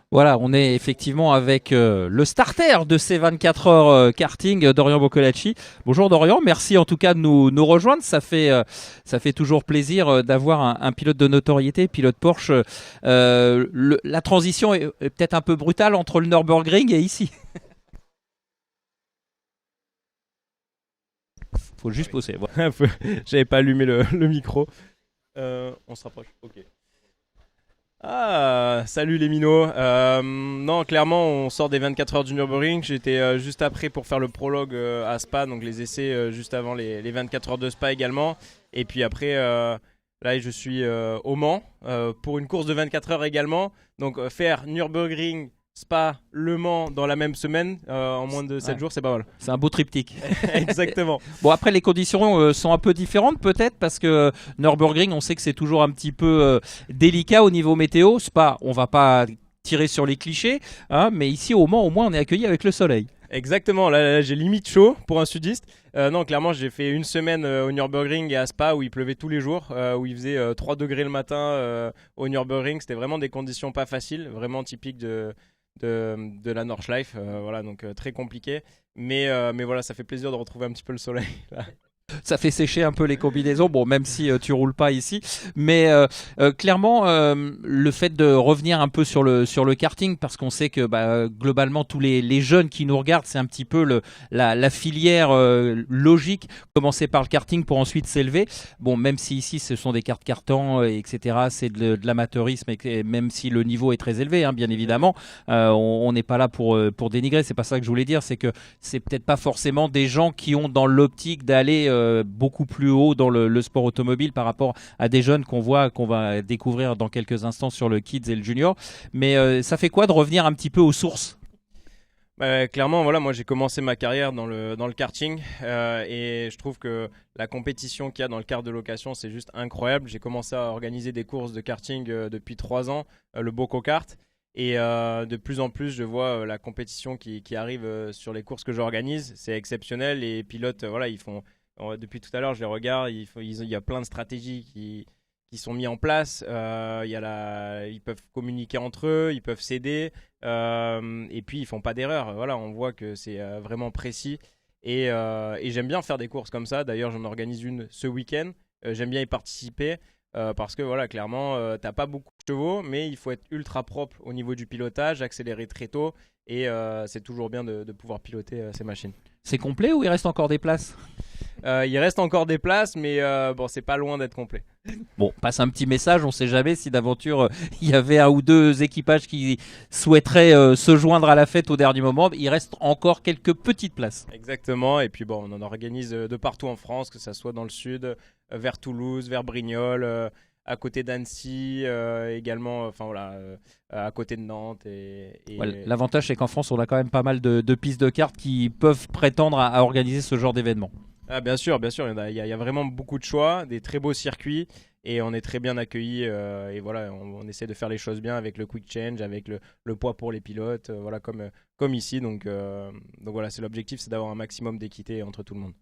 Voilà, on est effectivement avec le starter de ces 24 heures karting, Dorian Boccalacci. Bonjour Dorian, merci en tout cas de nous rejoindre. Ça fait toujours plaisir d'avoir un pilote de notoriété, pilote Porsche. La transition est peut-être un peu brutale entre le Nürburgring et ici. Faut juste poser. Voilà. J'avais pas allumé le micro. On se rapproche. Ok. Ah, salut les minots. Non, clairement, on sort des 24 heures du Nürburgring. J'étais juste après pour faire le prologue à Spa, donc les essais juste avant les 24 heures de Spa également. Et puis après, là, je suis au Mans pour une course de 24 heures également. Donc faire Nürburgring, Spa, Le Mans dans la même semaine en moins de 7 jours, c'est pas mal. C'est un beau triptyque. Exactement. Bon, après les conditions sont un peu différentes peut-être parce que Nürburgring, on sait que c'est toujours un petit peu délicat au niveau météo. Spa, on va pas tirer sur les clichés, hein, mais ici au Mans, au moins on est accueilli avec le soleil. Exactement, là j'ai limite chaud pour un sudiste. Non, clairement, j'ai fait une semaine au Nürburgring et à Spa où il pleuvait tous les jours, où il faisait 3 degrés le matin au Nürburgring. C'était vraiment des conditions pas faciles, vraiment typiques de la Nordschleife, voilà, donc très compliqué. Mais voilà, ça fait plaisir de retrouver un petit peu le soleil. Là. Ça fait sécher un peu les combinaisons, bon, même si tu roules pas ici, mais clairement le fait de revenir un peu sur le karting, parce qu'on sait que globalement tous les jeunes qui nous regardent, c'est un petit peu la filière logique, commencer par le karting pour ensuite s'élever. Bon, même si ici ce sont des cartes cartants, etc., c'est de l'amateurisme, et même si le niveau est très élevé, hein, bien évidemment, on n'est pas là pour dénigrer, c'est pas ça que je voulais dire, c'est que c'est peut-être pas forcément des gens qui ont dans l'optique d'aller beaucoup plus haut dans le sport automobile par rapport à des jeunes qu'on va découvrir dans quelques instants sur le Kids et le Junior. Mais ça fait quoi de revenir un petit peu aux sources ? Clairement, voilà, moi j'ai commencé ma carrière dans le karting et je trouve que la compétition qu'il y a dans le kart de location, c'est juste incroyable. J'ai commencé à organiser des courses de karting depuis 3 ans, le Boco Kart. Et de plus en plus, je vois la compétition qui arrive sur les courses que j'organise. C'est exceptionnel. Les pilotes, voilà, ils font. Depuis tout à l'heure, je les regarde. Il y a plein de stratégies qui sont mises en place. Ils peuvent communiquer entre eux, ils peuvent s'aider. Et puis, ils font pas d'erreur. Voilà, on voit que c'est vraiment précis. Et j'aime bien faire des courses comme ça. D'ailleurs, j'en organise une ce week-end. J'aime bien y participer. Parce que voilà, clairement, t'as pas beaucoup de chevaux, mais il faut être ultra propre au niveau du pilotage, accélérer très tôt, et c'est toujours bien de pouvoir piloter ces machines. C'est complet ou il reste encore des places ? Il reste encore des places, mais bon, c'est pas loin d'être complet. Bon, passe un petit message, on sait jamais si d'aventure il y avait un ou deux équipages qui souhaiteraient se joindre à la fête au dernier moment. Il reste encore quelques petites places. Exactement, et puis bon, on en organise de partout en France, que ça soit dans le sud, vers Toulouse, vers Brignoles, à côté d'Annecy, également, enfin voilà, à côté de Nantes. Ouais, l'avantage c'est qu'en France on a quand même pas mal de pistes de karts qui peuvent prétendre à organiser ce genre d'événement. Ah, bien sûr, il y a vraiment beaucoup de choix, des très beaux circuits, et on est très bien accueillis. Et voilà, on essaie de faire les choses bien avec le quick change, avec le poids pour les pilotes, voilà, comme ici. Donc voilà, c'est l'objectif, c'est d'avoir un maximum d'équité entre tout le monde.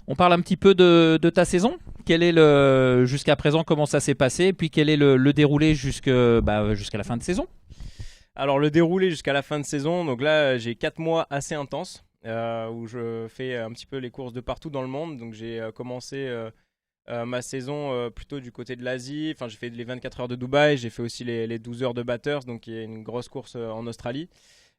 On parle un petit peu de ta saison. Quel est jusqu'à présent, comment ça s'est passé, et puis quel est le déroulé jusqu'à la fin de saison? Alors le déroulé jusqu'à la fin de saison, donc là j'ai 4 mois assez intenses. Où je fais un petit peu les courses de partout dans le monde. Donc j'ai commencé ma saison plutôt du côté de l'Asie. Enfin, j'ai fait les 24 heures de Dubaï, j'ai fait aussi les 12 heures de Bathurst, donc il y a une grosse course en Australie.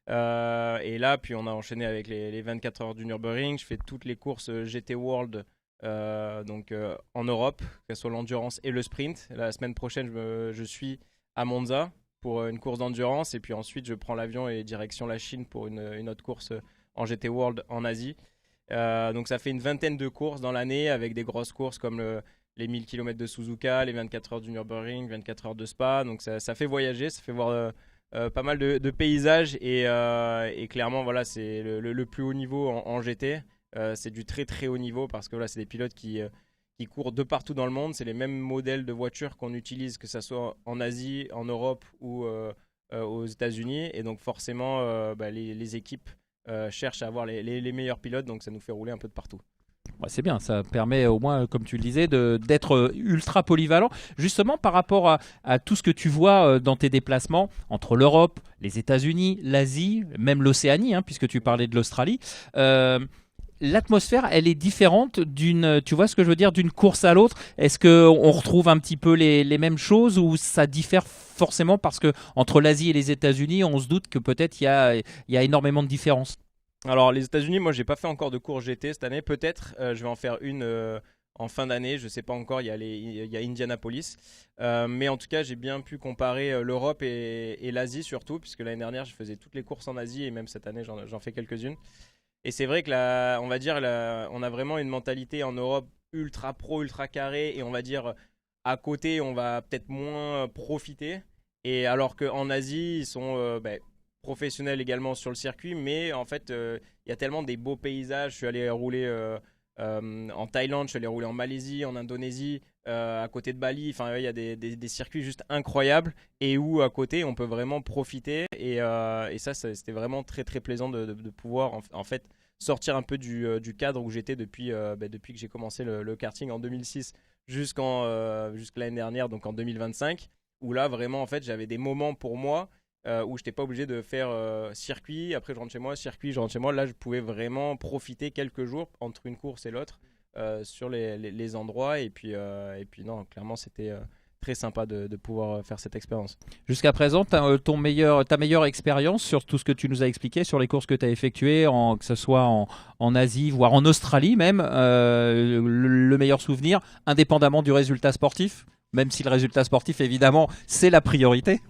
Et là, puis on a enchaîné avec les 24 heures du Nürburgring. Je fais toutes les courses GT World en Europe, que ce soit l'endurance et le sprint. La semaine prochaine, je suis à Monza pour une course d'endurance. Et puis ensuite, je prends l'avion et direction la Chine pour une autre course en GT World en Asie. Donc ça fait une vingtaine de courses dans l'année, avec des grosses courses comme les 1000 km de Suzuka, les 24 heures du Nürburgring, 24 heures de Spa. Donc ça fait voyager, ça fait voir pas mal de paysages, et clairement voilà, c'est le plus haut niveau en GT. C'est du très très haut niveau, parce que là c'est des pilotes qui courent de partout dans le monde. C'est les mêmes modèles de voitures qu'on utilise, que ce soit en Asie, en Europe ou aux États-Unis. Et donc forcément les équipes cherche à avoir les meilleurs pilotes, donc ça nous fait rouler un peu de partout. Ouais, c'est bien, ça permet au moins, comme tu le disais, d'être ultra polyvalent. Justement, par rapport à tout ce que tu vois dans tes déplacements entre l'Europe, les États-Unis, l'Asie, même l'Océanie, puisque tu parlais de l'Australie, l'atmosphère, elle est différente tu vois ce que je veux dire, d'une course à l'autre. Est-ce qu'on retrouve un petit peu les mêmes choses, ou ça diffère forcément, parce que entre l'Asie et les États-Unis, on se doute que peut-être il y a énormément de différences? Alors les États-Unis, moi j'ai pas fait encore de course GT cette année. Peut-être je vais en faire une en fin d'année, je sais pas encore. Il y a Indianapolis, mais en tout cas j'ai bien pu comparer l'Europe et l'Asie, surtout puisque l'année dernière je faisais toutes les courses en Asie, et même cette année j'en fais quelques-unes. Et c'est vrai que on a vraiment une mentalité en Europe ultra pro, ultra carré, et on va dire à côté on va peut-être moins profiter. Et alors qu'en Asie ils sont professionnels également sur le circuit, mais en fait il y a tellement des beaux paysages. Je suis allé rouler en Thaïlande, je suis allé rouler en Malaisie, en Indonésie, à côté de Bali. Enfin, il y a des circuits juste incroyables, et où à côté on peut vraiment profiter, et ça c'était vraiment très très plaisant de pouvoir en fait sortir un peu du cadre où j'étais depuis que j'ai commencé le karting en 2006 jusqu'à l'année dernière, donc en 2025, où là vraiment en fait j'avais des moments pour moi où je n'étais pas obligé de faire circuit, après je rentre chez moi, circuit, je rentre chez moi. Là, je pouvais vraiment profiter quelques jours entre une course et l'autre sur les endroits. Et puis non, clairement, c'était très sympa de pouvoir faire cette expérience. Jusqu'à présent, ta meilleure expérience sur tout ce que tu nous as expliqué, sur les courses que tu as effectuées, que ce soit en Asie, voire en Australie même, le meilleur souvenir, indépendamment du résultat sportif, même si le résultat sportif, évidemment, c'est la priorité?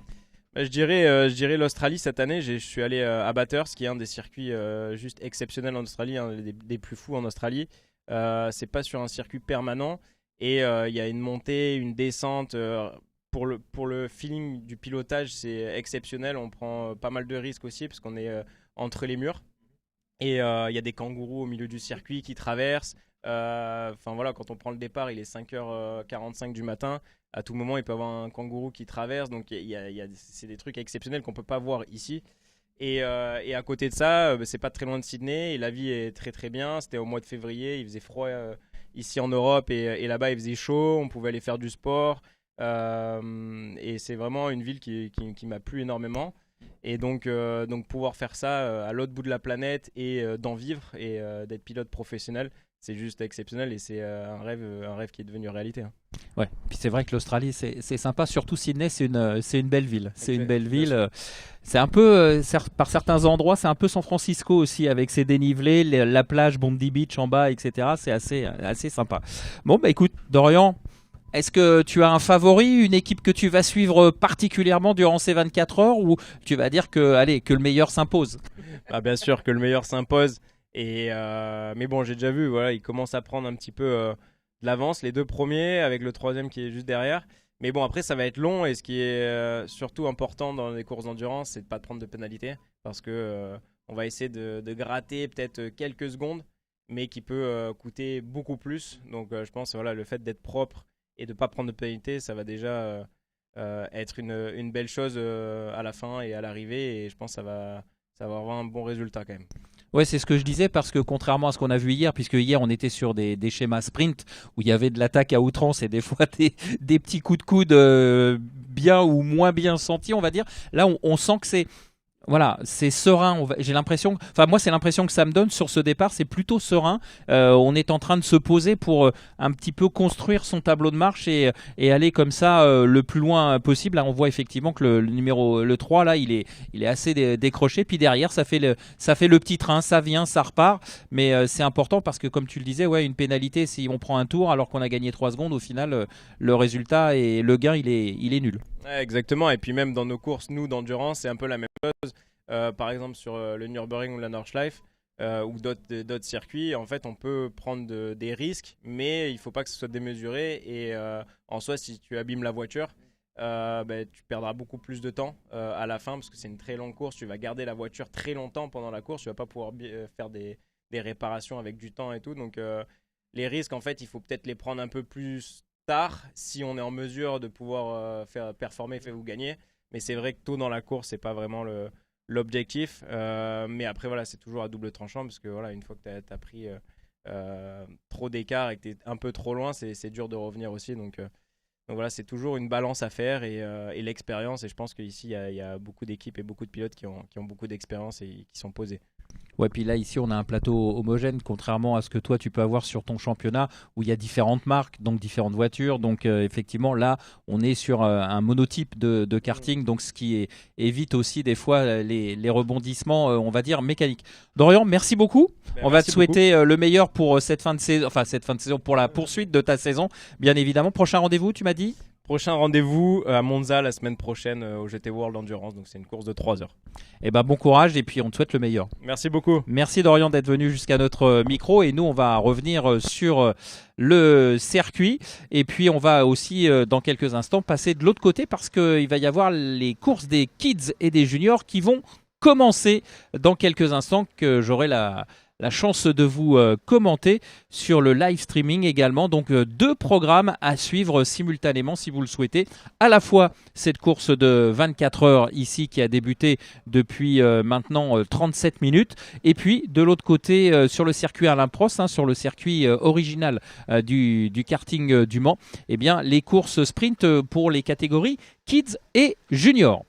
Je dirais l'Australie cette année. Je suis allé à Bathurst, qui est un des circuits juste exceptionnels en Australie, un des plus fous en Australie. C'est pas sur un circuit permanent, et il y a une montée, une descente. Pour le feeling du pilotage, c'est exceptionnel. On prend pas mal de risques aussi, parce qu'on est entre les murs. Et il y a des kangourous au milieu du circuit qui traversent. Enfin voilà, quand on prend le départ, il est 5h45 du matin. À tout moment, il peut y avoir un kangourou qui traverse. Donc c'est des trucs exceptionnels qu'on peut pas voir ici. Et à côté de ça, c'est pas très loin de Sydney et la vie est très très bien. C'était au mois de février, il faisait froid ici en Europe et là-bas il faisait chaud. On pouvait aller faire du sport et c'est vraiment une ville qui m'a plu énormément. Et donc pouvoir faire ça à l'autre bout de la planète et d'en vivre et d'être pilote professionnel, c'est juste exceptionnel et c'est un rêve qui est devenu réalité. Hein. Ouais, puis c'est vrai que l'Australie c'est sympa, surtout Sydney, c'est une belle ville. C'est une belle ville. C'est un peu, par certains endroits, c'est un peu San Francisco aussi, avec ses dénivelés, la plage Bondi Beach en bas, etc. C'est assez sympa. Bon, bah écoute, Dorian, est-ce que tu as un favori, une équipe que tu vas suivre particulièrement durant ces 24 heures ou tu vas dire que le meilleur s'impose? Bien sûr que le meilleur s'impose. Mais bon, j'ai déjà vu, voilà, ils commencent à prendre un petit peu de l'avance, les deux premiers, avec le troisième qui est juste derrière. Mais bon, après, ça va être long. Et ce qui est surtout important dans les courses d'endurance, c'est de ne pas prendre de pénalité. Parce que on va essayer de gratter peut-être quelques secondes, mais qui peut coûter beaucoup plus. Donc je pense voilà, le fait d'être propre et de ne pas prendre de pénalité, ça va déjà être une belle chose à la fin et à l'arrivée. Et je pense que ça va avoir un bon résultat quand même. Ouais, c'est ce que je disais parce que contrairement à ce qu'on a vu hier, puisque hier on était sur des schémas sprint où il y avait de l'attaque à outrance et des fois des petits coups de coude bien ou moins bien sentis, on va dire. Là, on sent que c'est serein. J'ai l'impression, enfin moi c'est l'impression que ça me donne sur ce départ, c'est plutôt serein. On est en train de se poser pour un petit peu construire son tableau de marche et aller comme ça le plus loin possible. Là on voit effectivement que le 3 là il est assez décroché. Puis derrière ça fait le petit train, ça vient, ça repart. Mais c'est important parce que comme tu le disais, ouais, une pénalité si on prend un tour alors qu'on a gagné 3 secondes, au final le résultat et le gain il est nul. Ouais, exactement, et puis même dans nos courses, nous d'endurance, c'est un peu la même chose. Par exemple sur le Nürburgring ou la Nordschleife ou d'autres circuits, en fait on peut prendre des risques, mais il ne faut pas que ce soit démesuré. Et en soi, si tu abîmes la voiture, tu perdras beaucoup plus de temps à la fin, parce que c'est une très longue course. Tu vas garder la voiture très longtemps pendant la course, tu ne vas pas pouvoir faire des réparations avec du temps et tout. Donc les risques, en fait, il faut peut-être les prendre un peu plus tard si on est en mesure de pouvoir faire performer, faire vous gagner. Mais c'est vrai que tôt dans la course, c'est pas vraiment l'objectif. Mais après, voilà, c'est toujours à double tranchant parce que voilà, une fois que tu as pris trop d'écart et que tu es un peu trop loin, c'est dur de revenir aussi. Donc voilà, c'est toujours une balance à faire et l'expérience. Et je pense qu'ici, il y a beaucoup d'équipes et beaucoup de pilotes qui ont beaucoup d'expérience et qui sont posés. Ouais, puis là, ici, on a un plateau homogène, contrairement à ce que toi, tu peux avoir sur ton championnat, où il y a différentes marques, donc différentes voitures. Donc, effectivement, là, on est sur un monotype de karting, donc ce qui évite aussi des fois les rebondissements, on va dire, mécaniques. Dorian, merci beaucoup. On va te souhaiter le meilleur pour cette fin de saison, pour la poursuite de ta saison, bien évidemment. Prochain rendez-vous, tu m'as dit ? Prochain rendez-vous à Monza la semaine prochaine au GT World Endurance. Donc c'est une course de 3 heures. Eh ben, bon courage et puis on te souhaite le meilleur. Merci beaucoup. Merci Dorian d'être venu jusqu'à notre micro et nous on va revenir sur le circuit et puis on va aussi dans quelques instants passer de l'autre côté parce qu'il va y avoir les courses des kids et des juniors qui vont commencer dans quelques instants, que j'aurai la chance de vous commenter sur le live streaming également. Donc 2 programmes à suivre simultanément si vous le souhaitez. À la fois cette course de 24 heures ici qui a débuté depuis maintenant 37 minutes. Et puis de l'autre côté sur le circuit Alain Prost, sur le circuit original du karting du Mans, eh bien, les courses sprint pour les catégories kids et juniors.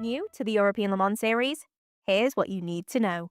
New to the European Le Mans Series? Here's what you need to know.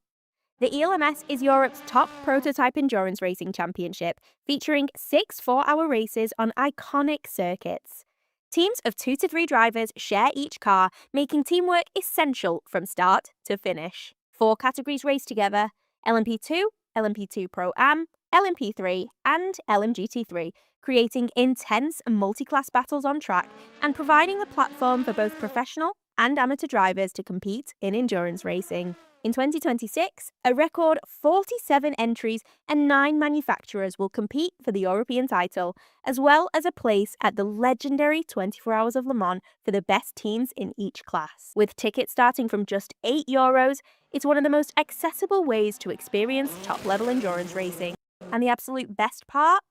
The ELMS is Europe's top prototype endurance racing championship, featuring 6 4-hour races on iconic circuits. Teams of 2 to 3 drivers share each car, making teamwork essential from start to finish. 4 categories race together: LMP2, LMP2 Pro-Am, LMP3 and LMGT3, creating intense multi-class battles on track and providing a platform for both professional and amateur drivers to compete in endurance racing. In 2026, a record 47 entries and 9 manufacturers will compete for the European title, as well as a place at the legendary 24 Hours of Le Mans for the best teams in each class. With tickets starting from just €8, it's one of the most accessible ways to experience top-level endurance racing. And the absolute best part?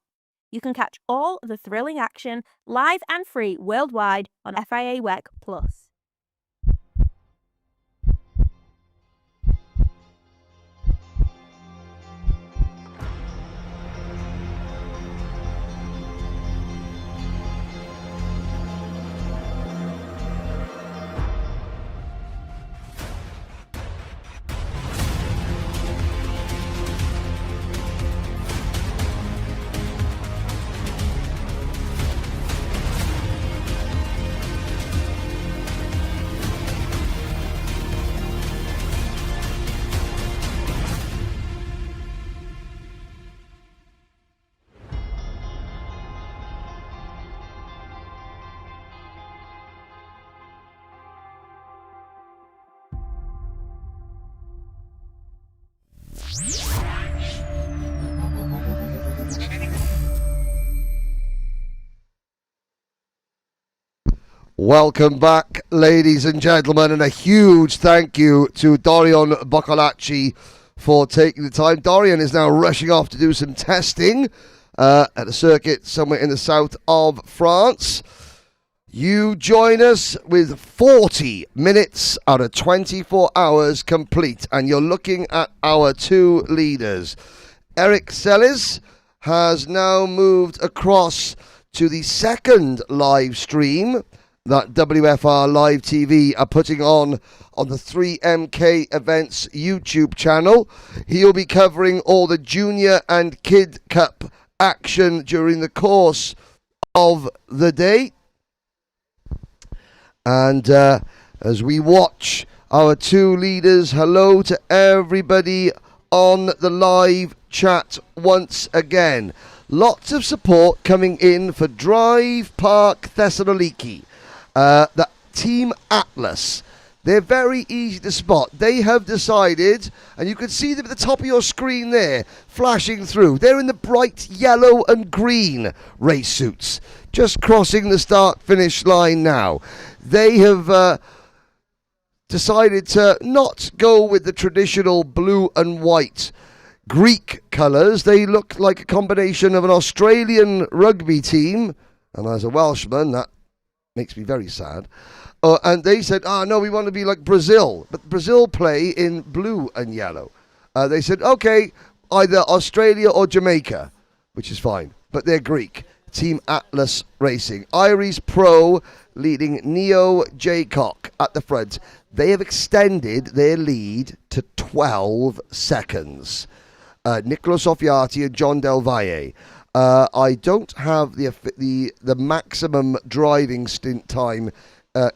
You can catch all the thrilling action live and free worldwide on FIA WEC Plus. Welcome back, ladies and gentlemen, and a huge thank you to Dorian Boccolacci for taking the time. Dorian is now rushing off to do some testing at a circuit somewhere in the south of France. You join us with 40 minutes out of 24 hours complete, and you're looking at our 2 leaders. Eric Sellis has now moved across to the second live stream that WFR Live TV are putting on the 3MK Events YouTube channel. He'll be covering all the Junior and Kid Cup action during the course of the day. And as we watch our 2 leaders, hello to everybody on the live chat once again. Lots of support coming in for Drive Park Thessaloniki. The Team Atlas, they're very easy to spot. They have decided, and you can see them at the top of your screen there, flashing through. They're in the bright yellow and green race suits, just crossing the start-finish line now. They have decided to not go with the traditional blue and white Greek colours. They look like a combination of an Australian rugby team, and as a Welshman, that makes me very sad. And they said, no, we want to be like Brazil. But Brazil play in blue and yellow. They said, okay, either Australia or Jamaica, which is fine. But they're Greek. Team Atlas Racing. Iris Pro leading Neo Jaycock at the front. They have extended their lead to 12 seconds. Nicola Soffiati and John Del Valle. I don't have the maximum driving stint time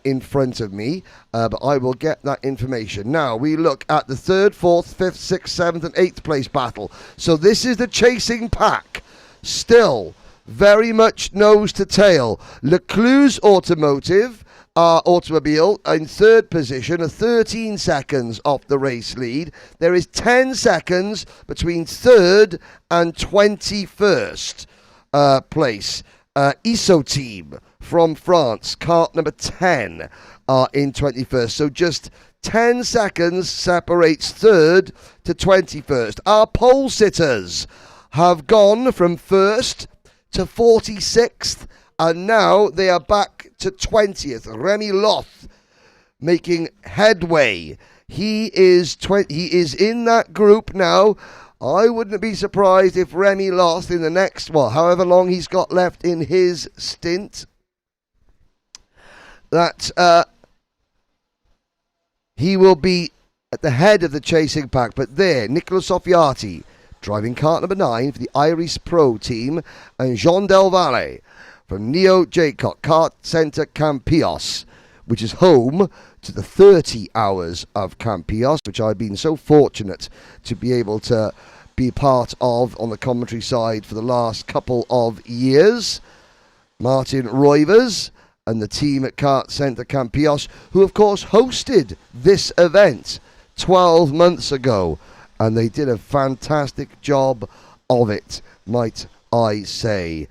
in front of me, but I will get that information. Now we look at the 3rd, 4th, 5th, 6th, 7th and 8th place battle. So this is the chasing pack. Still very much nose to tail. Lecluse Automotive automobile in 3rd position, 13 seconds off the race lead. There is 10 seconds between 3rd and 21st place. ISO team from France, cart number 10, are in 21st. So just 10 seconds separates 3rd to 21st. Our pole sitters have gone from 1st to 46th, and now they are back to 20th. Remy Loth making headway. He is in that group now. I wouldn't be surprised if Remy Loth in the next, however long he's got left in his stint, that he will be at the head of the chasing pack. But there, Nicola Soffiati, driving kart number 9 for the Iris Pro team, and Jean Del Valle from Neo Jaycock Kart Centre Campillos, which is home to the 30 hours of Campillos, which I've been so fortunate to be able to be part of on the commentary side for the last couple of years. Martin Roivers and the team at Kart Centre Campillos, who of course hosted this event 12 months ago, and they did a fantastic job of it, might I say.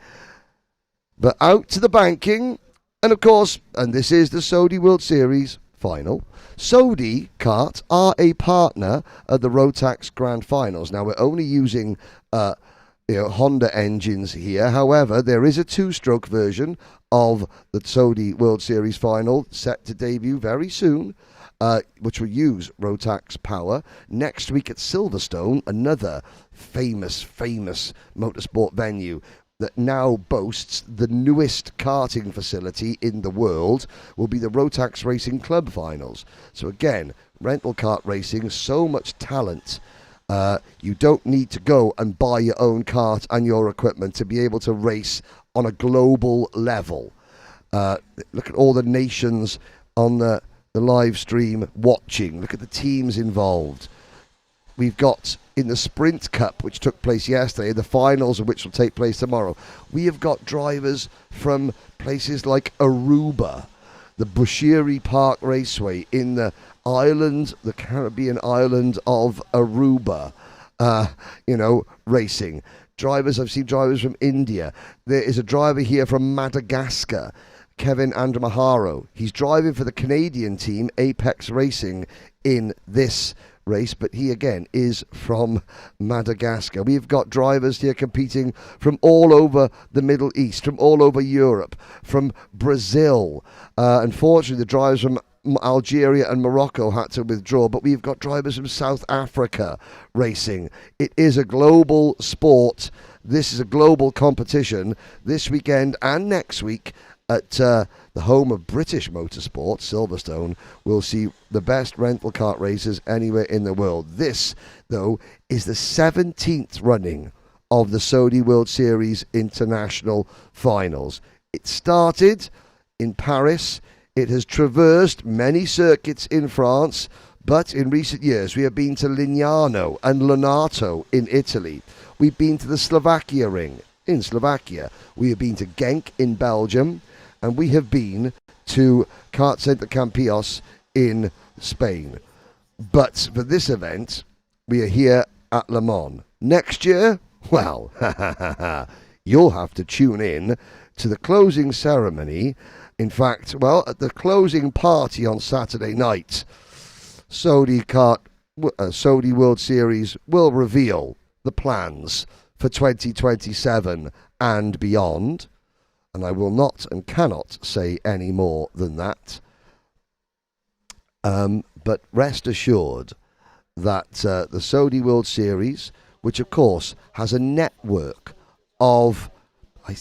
But out to the banking, and of course, and this is the Sodi World Series final, Sodi Kart are a partner of the Rotax Grand Finals. Now, we're only using Honda engines here. However, there is a 2-stroke version of the Sodi World Series final set to debut very soon, which will use Rotax power. Next week at Silverstone, another famous motorsport venue that now boasts the newest karting facility in the world, will be the Rotax Racing Club Finals. So again, rental kart racing, so much talent. You don't need to go and buy your own kart and your equipment to be able to race on a global level. Look at all the nations on the live stream watching. Look at the teams involved. We've got in the Sprint Cup, which took place yesterday, the finals of which will take place tomorrow, we have got drivers from places like Aruba, the Bushiri Park Raceway in the Caribbean island of Aruba, racing. I've seen drivers from India. There is a driver here from Madagascar, Kevin Andramaharo. He's driving for the Canadian team, Apex Racing, in this race, but he again is from Madagascar. We've got drivers here competing from all over the Middle East, from all over Europe, from Brazil. Unfortunately, the drivers from Algeria and Morocco had to withdraw, but we've got drivers from South Africa racing. It is a global sport. This is a global competition this weekend and next week at the home of British motorsport, Silverstone. We'll see the best rental kart races anywhere in the world. This, though, is the 17th running of the Sodi World Series International Finals. It started in Paris. It has traversed many circuits in France, but in recent years we have been to Lignano and Lonato in Italy. We've been to the Slovakia Ring in Slovakia. We have been to Genk in Belgium. And we have been to Kart Centre Campillos in Spain. But for this event, we are here at Le Mans. Next year, well, you'll have to tune in to the closing ceremony. In fact, at the closing party on Saturday night, Sodi World Series will reveal the plans for 2027 and beyond. And I will not and cannot say any more than that. But rest assured that the Sodi World Series, which of course has a network of, I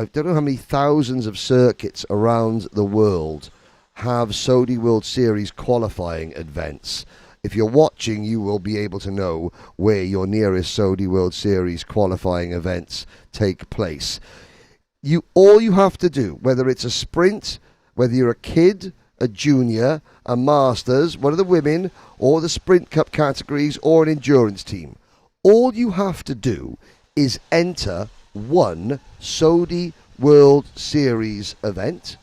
don't know how many thousands of circuits around the world, have Sodi World Series qualifying events. If you're watching, you will be able to know where your nearest Sodi World Series qualifying events take place. All you have to do, whether it's a sprint, whether you're a kid, a junior, a masters, one of the women, or the sprint cup categories, or an endurance team, all you have to do is enter one Sodi World Series event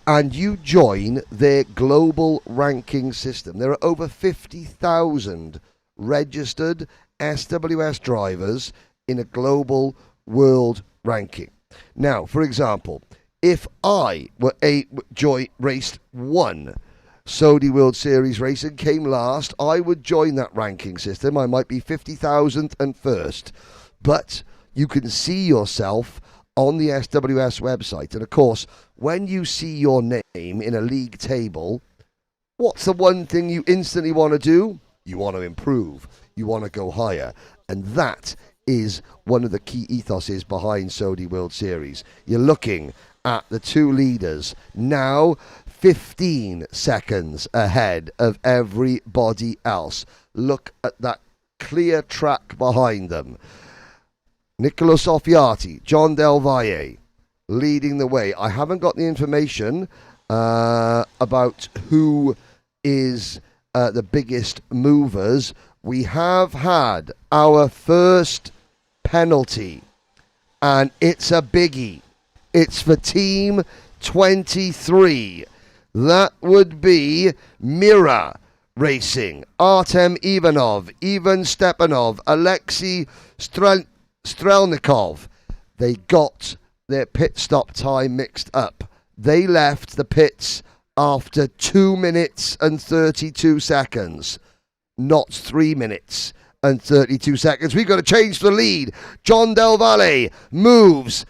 and you join their global ranking system. There are over 50,000 registered SWS drivers in a global world ranking. Now, for example, if I raced one Sodi World Series race and came last, I would join that ranking system. I might be 50,000th and first. But you can see yourself on the SWS website. And of course, when you see your name in a league table, what's the one thing you instantly want to do? You want to improve. You want to go higher. And that is one of the key ethoses behind Sodi World Series. You're looking at the two leaders now 15 seconds ahead of everybody else. Look at that clear track behind them. Niccolo Soffiati, John Del Valle leading the way. I haven't got the information about who is the biggest movers. We have had our first penalty, and it's a biggie. It's for Team 23. That would be Mira Racing, Artem Ivanov, Ivan Stepanov, Alexei Strelnikov. They got their pit stop time mixed up. They left the pits after 2 minutes and 32 seconds, not 3 minutes and 32 seconds. We've got to change the lead. John Del Valle moves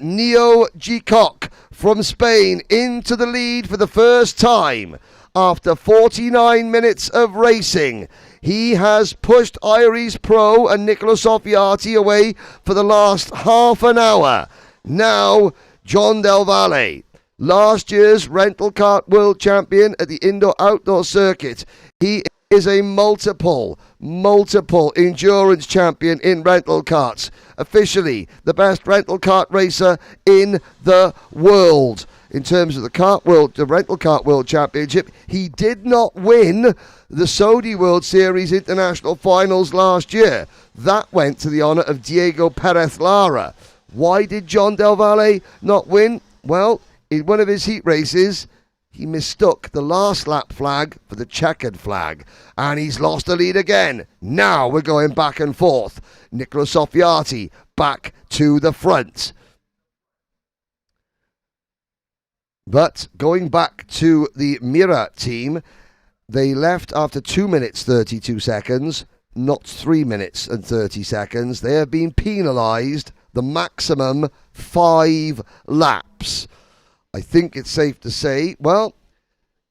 Neo Gcock from Spain into the lead for the first time after 49 minutes of racing. He has pushed Iris Pro and Niccolo Soffiati away for the last half an hour. Now, John Del Valle, last year's rental kart world champion at the indoor-outdoor circuit. He is a multiple endurance champion in rental karts. Officially the best rental kart racer in the world. In terms of the rental kart world championship, he did not win the Saudi World Series International Finals last year. That went to the honour of Diego Perez Lara. Why did John Del Valle not win? Well, in one of his heat races, he mistook the last lap flag for the checkered flag, and he's lost the lead again. Now we're going back and forth. Niccolo Soffiati back to the front. But going back to the Mira team, they left after 2 minutes 32 seconds, not 3 minutes and 30 seconds. They have been penalised the maximum 5 laps. I think it's safe to say, well,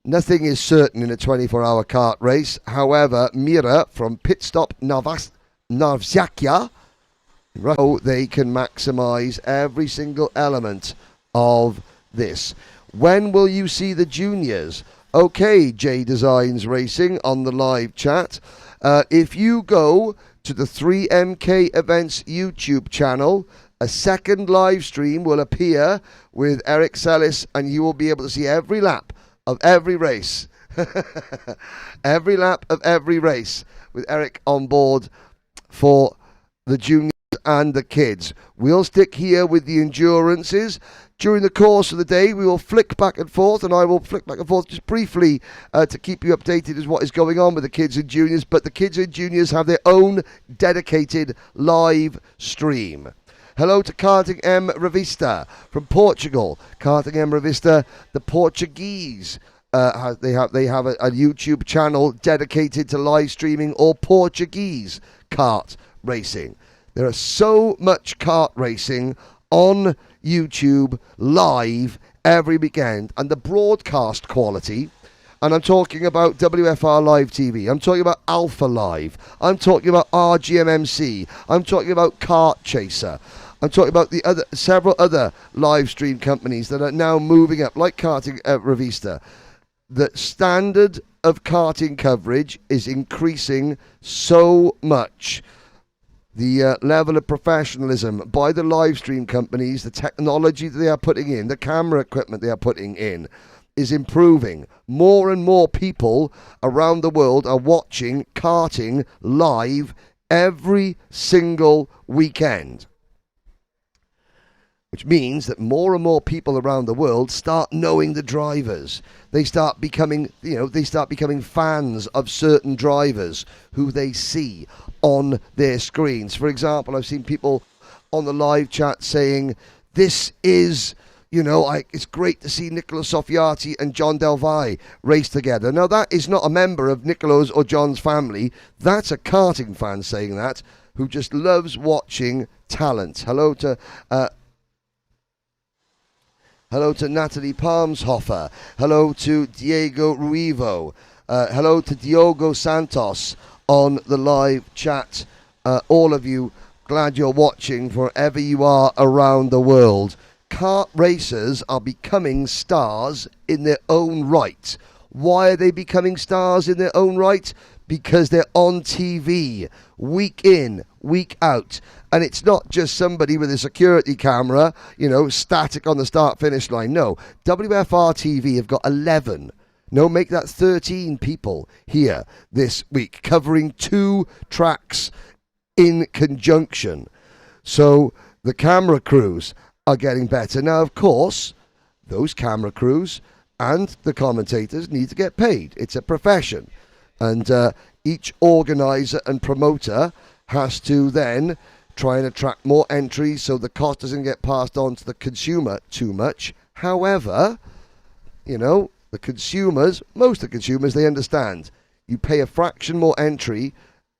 nothing is certain in a 24-hour kart race. However, Mira from pit stop Navzyakia, they can maximise every single element of this. When will you see the juniors? Okay, J Designs Racing on the live chat. If you go to the 3MK Events YouTube channel, a second live stream will appear with Eric Sellis, and you will be able to see every lap of every race. Every lap of every race with Eric on board for the juniors and the kids. We'll stick here with the endurances. During the course of the day, we will flick back and forth, and I will flick back and forth just briefly to keep you updated as what is going on with the kids and juniors. But the kids and juniors have their own dedicated live stream. Hello to Karting M Revista from Portugal. Karting M Revista, the Portuguese. They have a YouTube channel dedicated to live streaming all Portuguese kart racing. There is so much kart racing on YouTube live every weekend, and the broadcast quality, and I'm talking about WFR Live TV, I'm talking about Alpha Live, I'm talking about RGMMC, I'm talking about Kart Chaser, I'm talking about the several other live stream companies that are now moving up, like Karting Revista. The standard of karting coverage is increasing so much. The level of professionalism by the live stream companies, the technology that they are putting in, the camera equipment they are putting in, is improving. More and more people around the world are watching karting live every single weekend. Which means that more and more people around the world start knowing the drivers. They start becoming, fans of certain drivers who they see on their screens. For example, I've seen people on the live chat saying, this is, it's great to see Niccolo Soffiati and John Del Valle race together. Now, that is not a member of Niccolo's or John's family. That's a karting fan saying that, who just loves watching talent. Hello to Natalie Palmshofer. Hello to Diego Ruivo. Hello to Diogo Santos on the live chat. All of you, glad you're watching wherever you are around the world. kart racers are becoming stars in their own right. Why are they becoming stars in their own right? Because they're on TV, week in, week out. And it's not just somebody with a security camera, static on the start-finish line. No, WFR TV have got 11. No, make that 13 people here this week, covering 2 tracks in conjunction. So the camera crews are getting better. Now, of course, those camera crews and the commentators need to get paid. It's a profession. And each organizer and promoter has to then try and attract more entries so the cost doesn't get passed on to the consumer too much. However, the consumers, most of the consumers, they understand. You pay a fraction more entry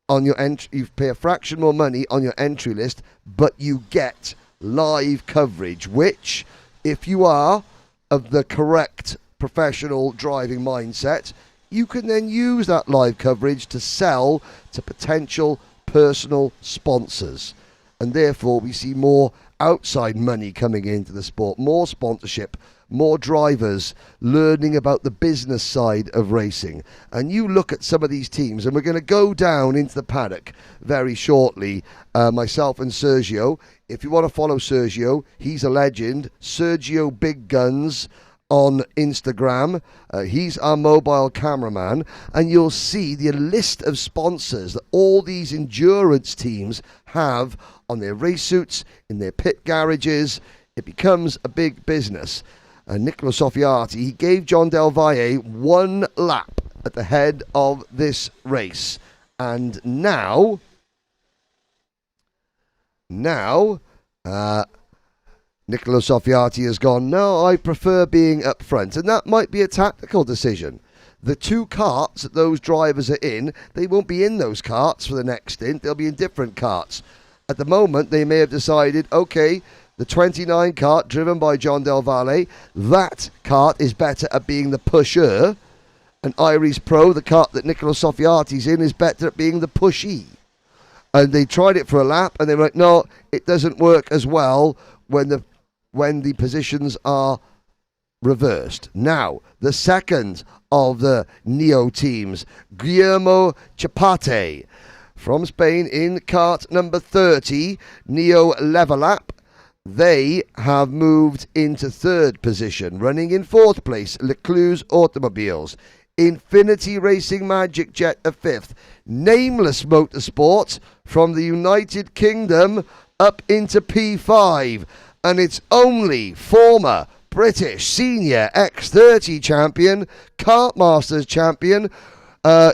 on your you pay a fraction more money on your entry list, but you get live coverage, which, if you are of the correct professional driving mindset, you can then use that live coverage to sell to potential personal sponsors. And therefore, we see more outside money coming into the sport, more sponsorship, more drivers learning about the business side of racing. And you look at some of these teams, and we're going to go down into the paddock very shortly, myself and Sergio. If you want to follow Sergio, he's a legend. Sergio Big Guns on Instagram. He's our mobile cameraman, and you'll see the list of sponsors that all these endurance teams have on their race suits, in their pit garages. It becomes a big business. Nicola Soffiati, he gave John Del Valle 1 lap at the head of this race. And now, Nicola Soffiati has gone, no, I prefer being up front. And that might be a tactical decision. The 2 karts that those drivers are in, they won't be in those karts for the next stint. They'll be in different karts. At the moment, they may have decided, okay, the 29 kart driven by John Del Valle, that kart is better at being the pusher. And Iris Pro, the kart that Nicola Soffiati's in, is better at being the pushy. And they tried it for a lap, and they were like, no, it doesn't work as well when the positions are reversed. Now, the second of the Neo teams, Guillermo Chapate, from Spain in kart number 30, Neo Levelap. They have moved into 3rd position, running in 4th place, Lecluse Automobiles. Infinity Racing Magic Jet of 5th. Nameless Motorsport from the United Kingdom up into P5. And it's only former British Senior X30 champion, Kart Masters champion,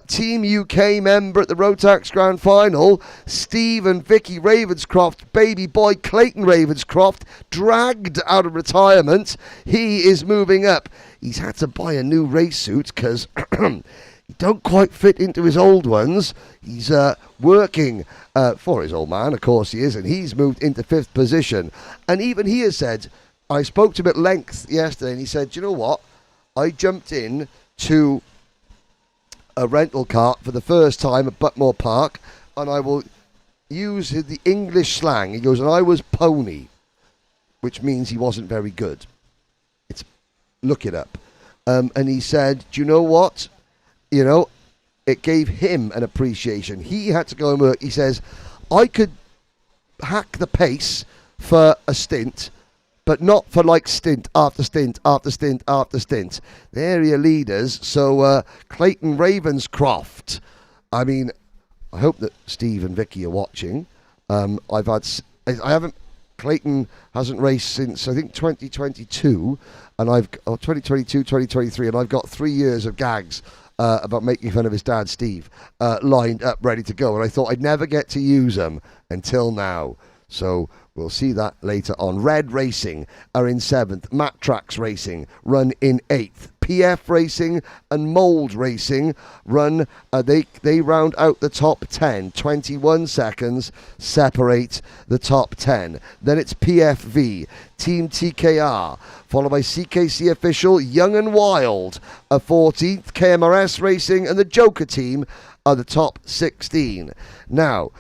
Team UK member at the Rotax Grand Final, Steve and Vicky Ravenscroft, baby boy Clayton Ravenscroft, dragged out of retirement. He is moving up. He's had to buy a new race suit because he don't quite fit into his old ones. He's working for his old man, of course he is, and he's moved into 5th position. And even he has said, I spoke to him at length yesterday, and he said, do you know what? I jumped in to a rental cart for the first time at Butmore Park, and I will use the English slang. He goes, and I was pony, which means he wasn't very good. Look it up. And he said, do you know what? It gave him an appreciation. He had to go and work. He says, I could hack the pace for a stint, but not for like stint after stint after stint after stint. The area leaders, so Clayton Ravenscroft. I mean, I hope that Steve and Vicky are watching. Clayton hasn't raced since, I think, 2022, and 2022, 2023, and I've got 3 years of gags about making fun of his dad, Steve, lined up, ready to go, and I thought I'd never get to use them until now. So we'll see that later on. Red Racing are in 7th. Matt Tracks Racing run in 8th. PF Racing and Mold Racing run, they round out the top 10. 21 seconds separate the top 10. Then it's PFV, Team TKR, followed by CKC Official, Young and Wild, a 14th. KMRS Racing and the Joker Team are the top 16. Now,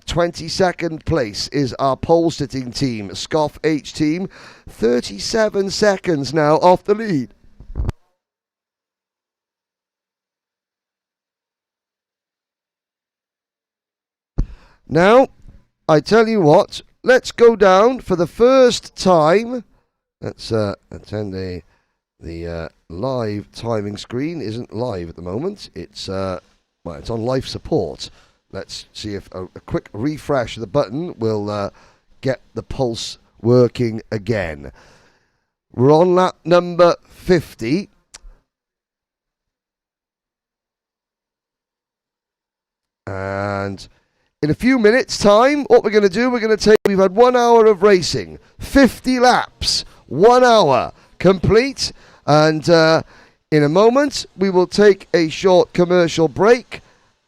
22nd place is our pole sitting team, Scoff H team, 37 seconds now off the lead. Now, I tell you what, let's go down for the first time. Let's attend the live timing screen. Isn't live at the moment. It's it's on life support. Let's see if a quick refresh of the button will get the pulse working again. We're on lap number 50. And in a few minutes' time, what we're going to do, we've had 1 hour of racing, 50 laps, 1 hour complete. And in a moment, we will take a short commercial break.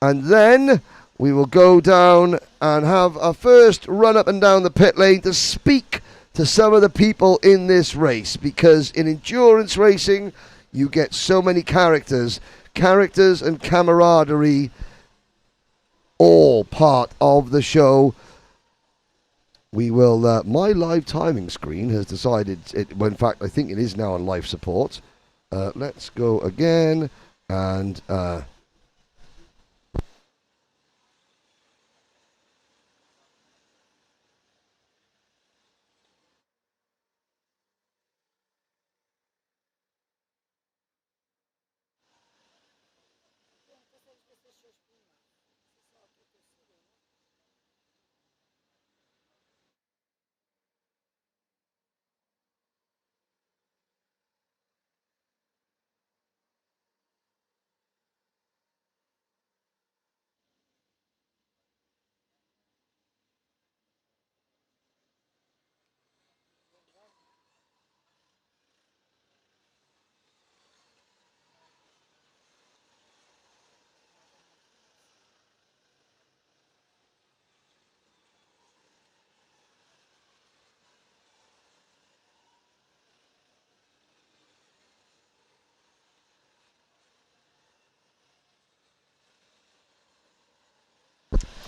And then we will go down and have our first run up and down the pit lane to speak to some of the people in this race. Because in endurance racing, you get so many characters and camaraderie, all part of the show. We will, my live timing screen has decided, well, in fact, I think it is now on life support. Let's go again, and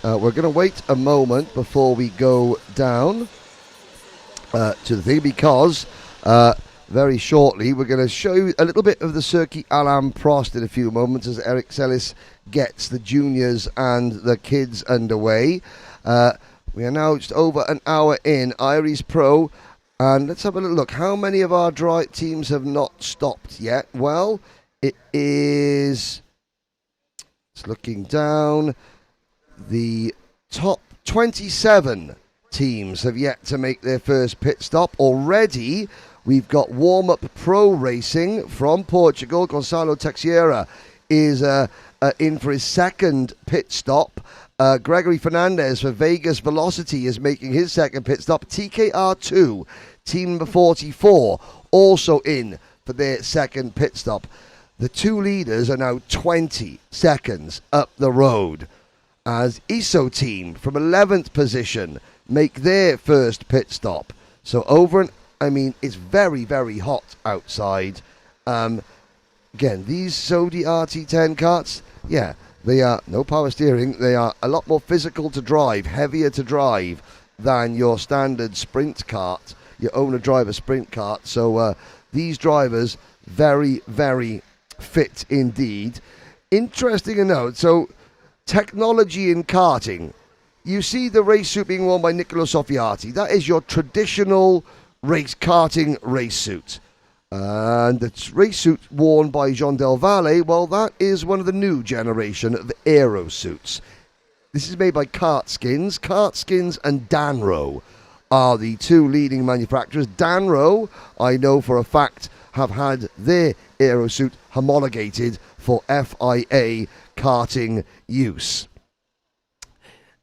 we're going to wait a moment before we go down to the thing, because very shortly we're going to show you a little bit of the Circuit Alain Prost in a few moments as Eric Sellis gets the juniors and the kids underway. We are now just over an hour in Iris Pro, and let's have a little look. How many of our teams have not stopped yet? Well, it is, it's looking down, the top 27 teams have yet to make their first pit stop. Already, we've got warm-up pro racing from Portugal. Gonçalo Teixeira is in for his second pit stop. Gregory Fernandez for Vegas Velocity is making his second pit stop. TKR2, team number 44, also in for their second pit stop. The two leaders are now 20 seconds up the road, as ISO team from 11th position make their first pit stop. So it's very, very hot outside. Again, these Sodi RT10 karts, yeah, they are no power steering. They are a lot more physical to drive, heavier to drive than your standard sprint kart, your owner-driver sprint kart. So these drivers, very, very fit indeed. Interesting to note, so technology in karting. You see the race suit being worn by Niccolo Soffiati. That is your traditional karting race suit. And the race suit worn by Jean Del Valle, well, that is one of the new generation of aero suits. This is made by Kart Skins. Kart Skins and Danro are the two leading manufacturers. Danro, I know for a fact, have had their aero suit homologated for FIA karting use.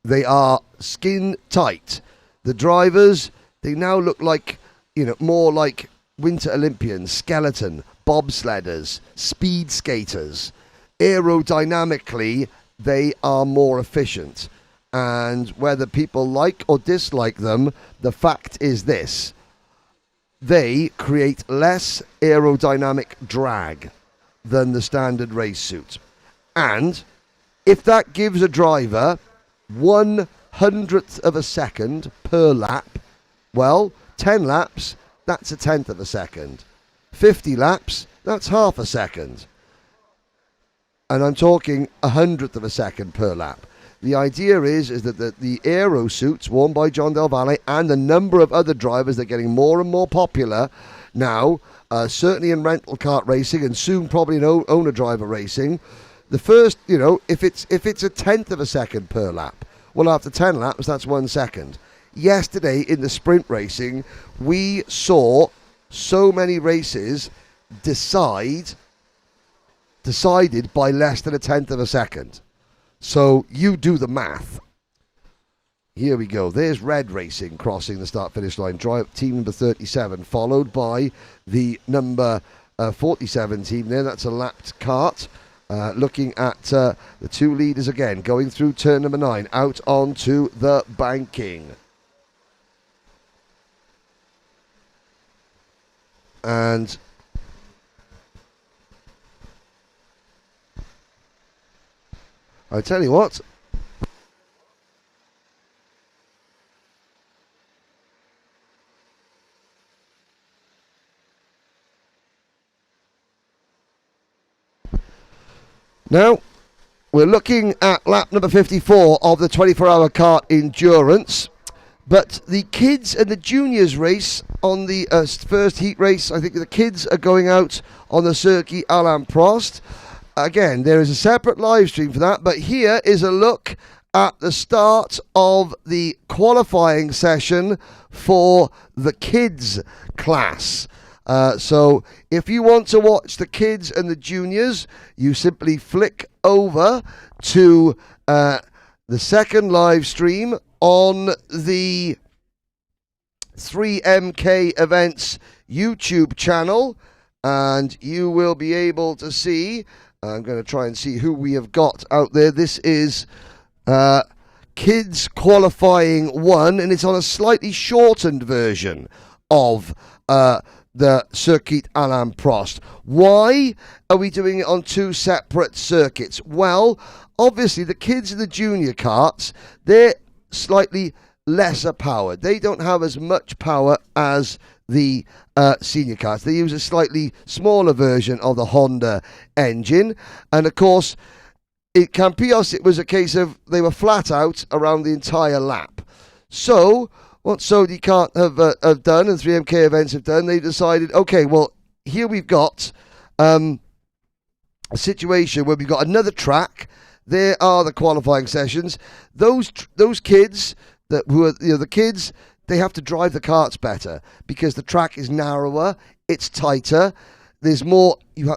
They are skin tight. The drivers, they now look like, more like Winter Olympians, skeleton, bobsledders, speed skaters. Aerodynamically, they are more efficient. And whether people like or dislike them, the fact is this: they create less aerodynamic drag than the standard race suit. And if that gives a driver 1 hundredth of a second per lap. Well, 10 laps, that's a tenth of a second. 50 laps, that's half a second. And I'm talking a hundredth of a second per lap. The idea is that the aero suits worn by John Del Valle and a number of other drivers that are getting more and more popular now, certainly in rental kart racing and soon probably in owner-driver racing. The first, if it's a tenth of a second per lap, well, after 10 laps, that's 1 second. Yesterday in the sprint racing, we saw so many races decided by less than a tenth of a second. So you do the math. Here we go. There's Red Racing crossing the start-finish line. Team number 37, followed by the number 47 team there. That's a lapped kart. Looking at the two leaders again, going through turn number 9, out onto the banking. And I tell you what, now we're looking at lap number 54 of the 24-hour kart endurance. But the kids and the juniors race on the first heat race, I think the kids are going out on the Circuit Alain Prost. Again, there is a separate live stream for that, but here is a look at the start of the qualifying session for the kids class. So if you want to watch the kids and the juniors, you simply flick over to the second live stream on the 3MK Events YouTube channel, and you will be able to see, I'm going to try and see who we have got out there. This is Kids Qualifying 1, and it's on a slightly shortened version of the Circuit Alain Prost. Why are we doing it on two separate circuits? Well, obviously the kids in the junior karts, they're slightly lesser powered. They don't have as much power as the senior karts. They use a slightly smaller version of the Honda engine, and of course in Campios it was a case of they were flat out around the entire lap. So what Sodi Kart have done and 3MK Events have done, they decided, okay, well, here we've got a situation where we've got another track. There are the qualifying sessions. Those kids the kids, they have to drive the karts better because the track is narrower, it's tighter. There's more. You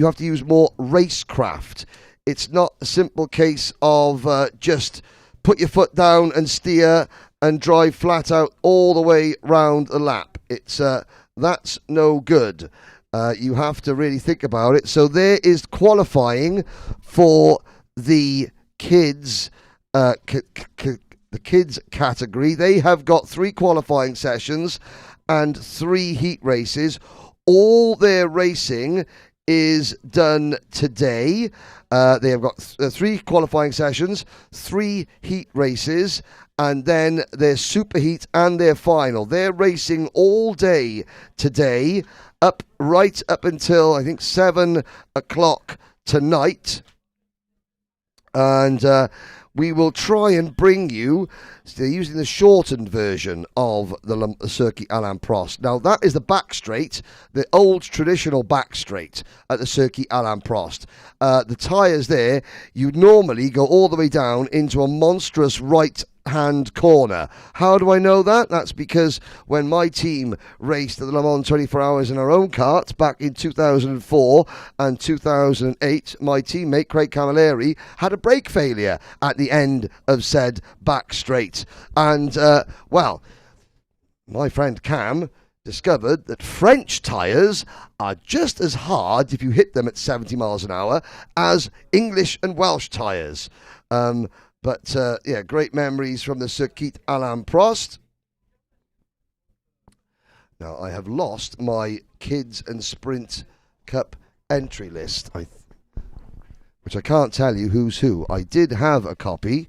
have to use more racecraft. It's not a simple case of just put your foot down and steer and drive flat out all the way round the lap. It's that's no good. You have to really think about it. So there is qualifying for the kids, the kids category. They have got 3 qualifying sessions and 3 heat races. All their racing is done today. They have got 3 qualifying sessions, 3 heat races, and then their superheat and their final. They're racing all day today, right up until I think 7 o'clock tonight. And we will try and bring you, they're using the shortened version of the Circuit Alain Prost. Now that is the back straight, the old traditional back straight at the Circuit Alain Prost. The tyres there, you normally go all the way down into a monstrous right-hand corner. How do I know that? That's because when my team raced at the Le Mans 24 Hours in our own karts back in 2004 and 2008, my teammate Craig Camilleri had a brake failure at the end of said back straight. And, well, my friend Cam discovered that French tyres are just as hard if you hit them at 70 miles an hour as English and Welsh tyres. But, yeah, great memories from the Circuit Alain Prost. Now, I have lost my Kids and Sprint Cup entry list, which I can't tell you who's who. I did have a copy,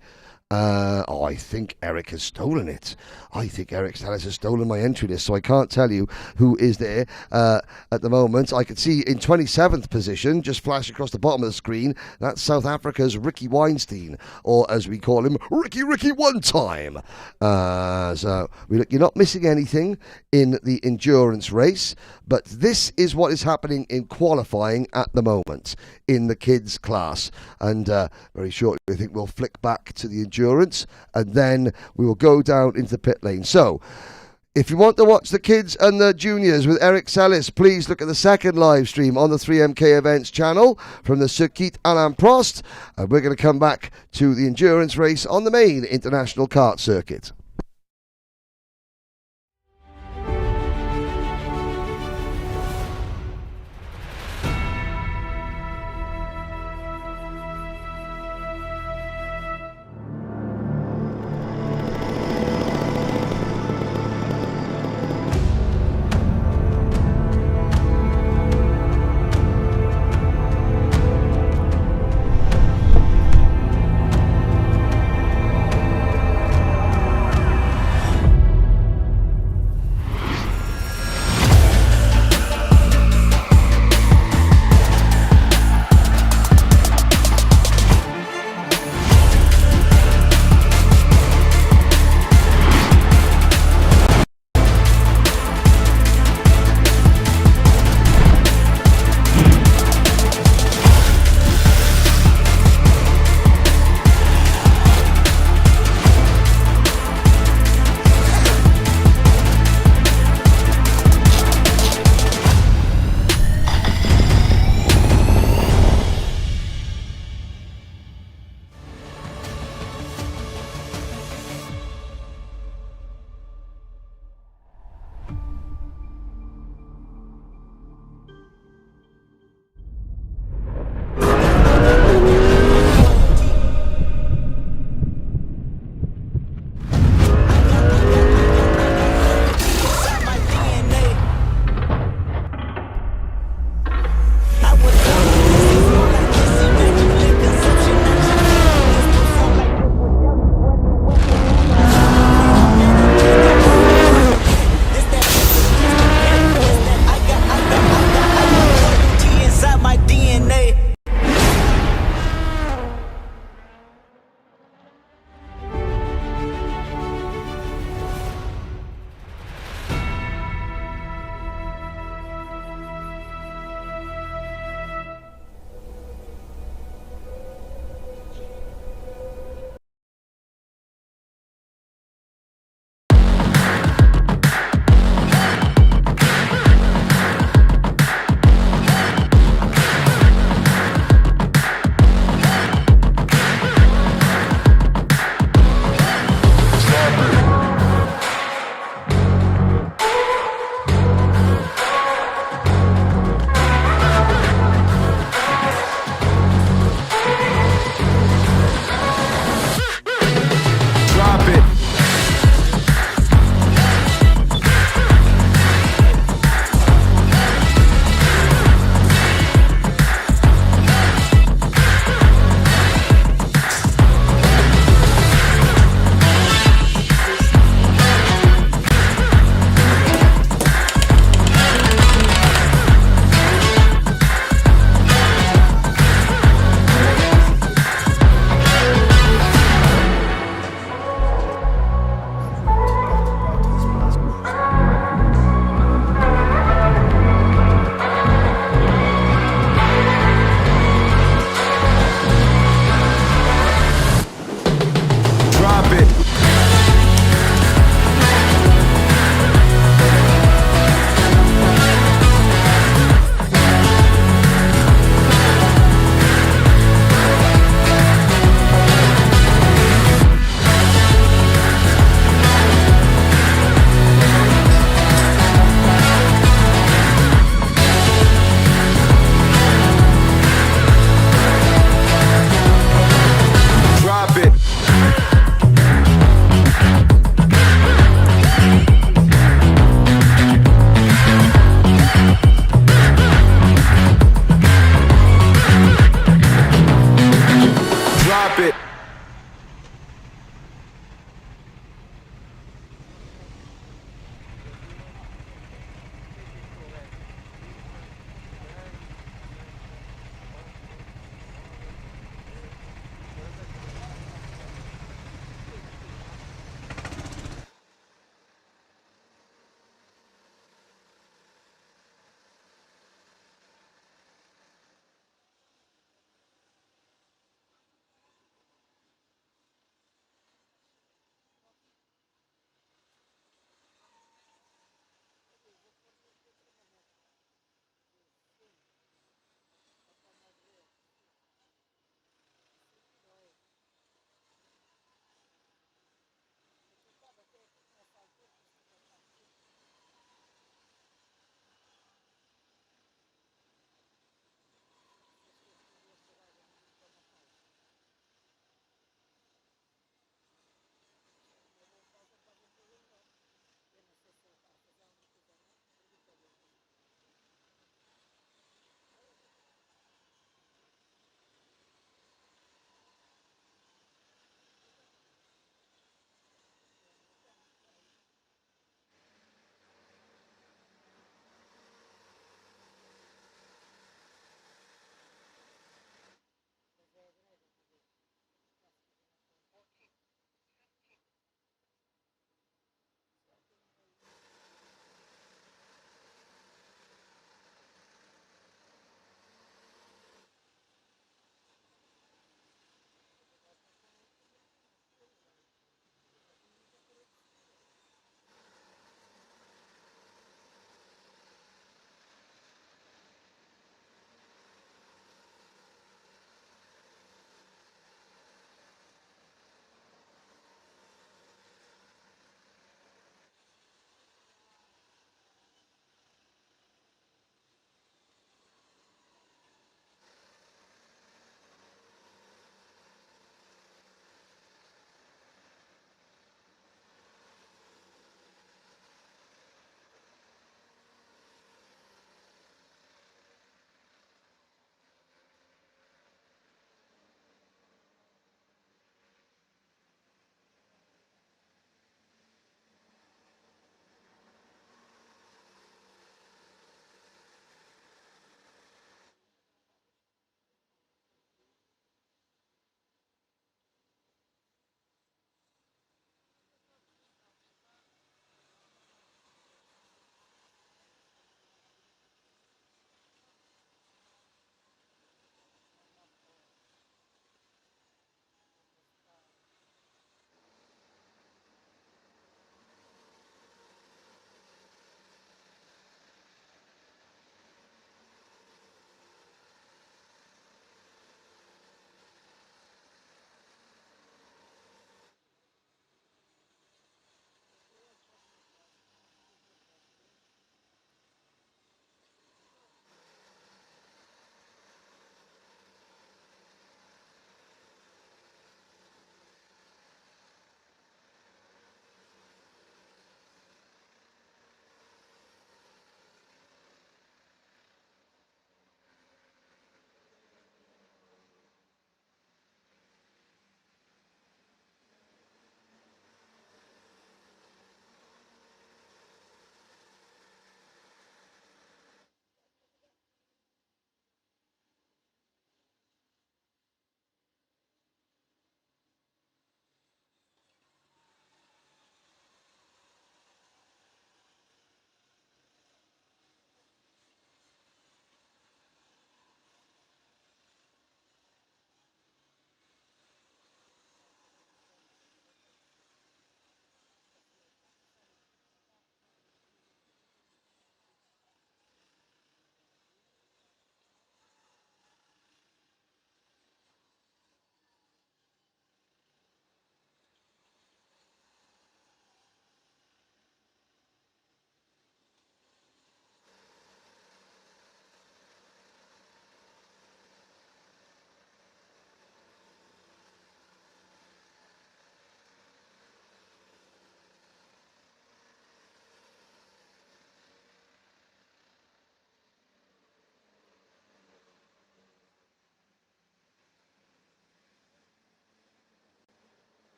I think Eric has stolen it. I think Eric Stellis has stolen my entry list, so I can't tell you who is there at the moment. I can see in 27th position, just flash across the bottom of the screen, that's South Africa's Ricky Weinstein, or as we call him, Ricky One Time. So you're not missing anything in the endurance race, but this is what is happening in qualifying at the moment in the kids class. And very shortly, I think we'll flick back to the endurance, and then we will go down into the pit lane. So, if you want to watch the kids and the juniors with Eric Sellis, please look at the second live stream on the 3MK Events channel from the Circuit Alain Prost. And we're going to come back to the endurance race on the main international kart circuit.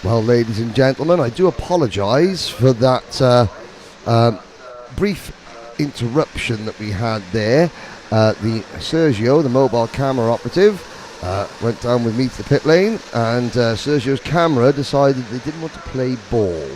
Well, ladies and gentlemen, I do apologise for that brief interruption that we had there. The Sergio, the mobile camera operative, went down with me to the pit lane, and Sergio's camera decided they didn't want to play ball.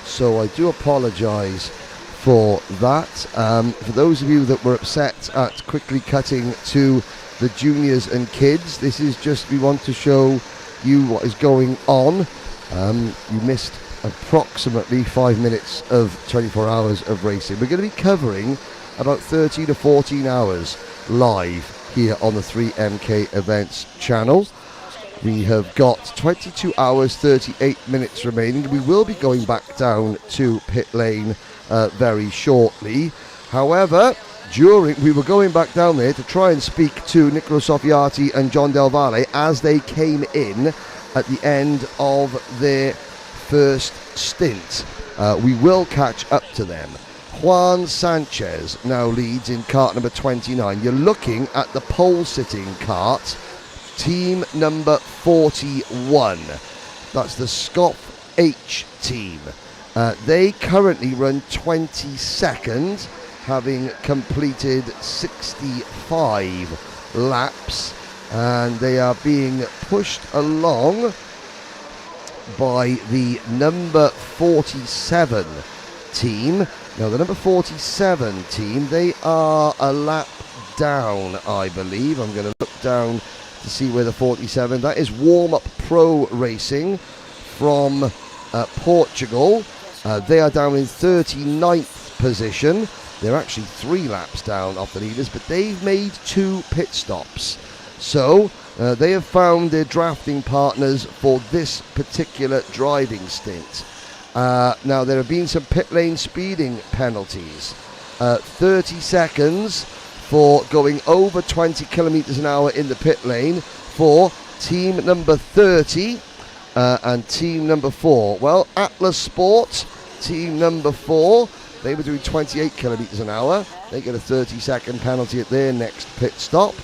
So I do apologise for that. For those of you that were upset at quickly cutting to the juniors and kids, this is just, we want to show you what is going on. You missed approximately 5 minutes of 24 hours of racing. We're going to be covering about 13 to 14 hours live here on the 3MK Events channel. We have got 22 hours 38 minutes remaining. We will be going back down to pit lane very shortly. However, we were going back down there to try and speak to Niccolo Soffiati and John Del Valle as they came in at the end of their first stint. We will catch up to them. Juan Sanchez now leads in kart number 29. You're looking at the pole sitting kart, team number 41. That's the Scott H team. They currently run 22nd, having completed 65 laps, and they are being pushed along by the number 47 team. Now the number 47 team, they are a lap down, I believe. I'm going to look down to see where the 47, that is Warm Up Pro Racing from Portugal. They are down in 39th position. They're actually 3 laps down off the leaders, but they've made 2 pit stops. So they have found their drafting partners for this particular driving stint. Now there have been some pit lane speeding penalties. 30 seconds for going over 20 kilometers an hour in the pit lane for team number 30 and team number 4. Well, Atlas Sport, team number 4, they were doing 28 kilometers an hour. They get a 30-second penalty at their next pit stop.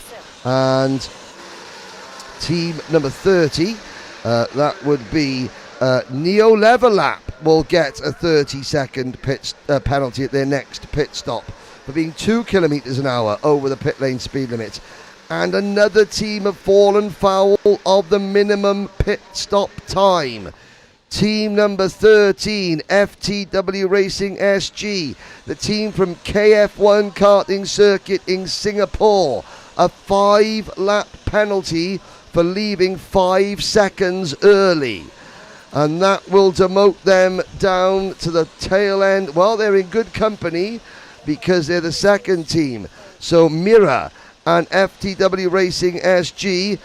And team number 30, that would be Neo Leverlap, will get a 30-second penalty at their next pit stop for being 2 kilometers an hour over the pit lane speed limit. And another team have fallen foul of the minimum pit stop time. Team number 13, FTW Racing SG, the team from KF1 Karting Circuit in Singapore, a 5-lap penalty for leaving 5 seconds early. And that will demote them down to the tail end. Well, they're in good company because they're the second team. So Mira and FTW Racing SG,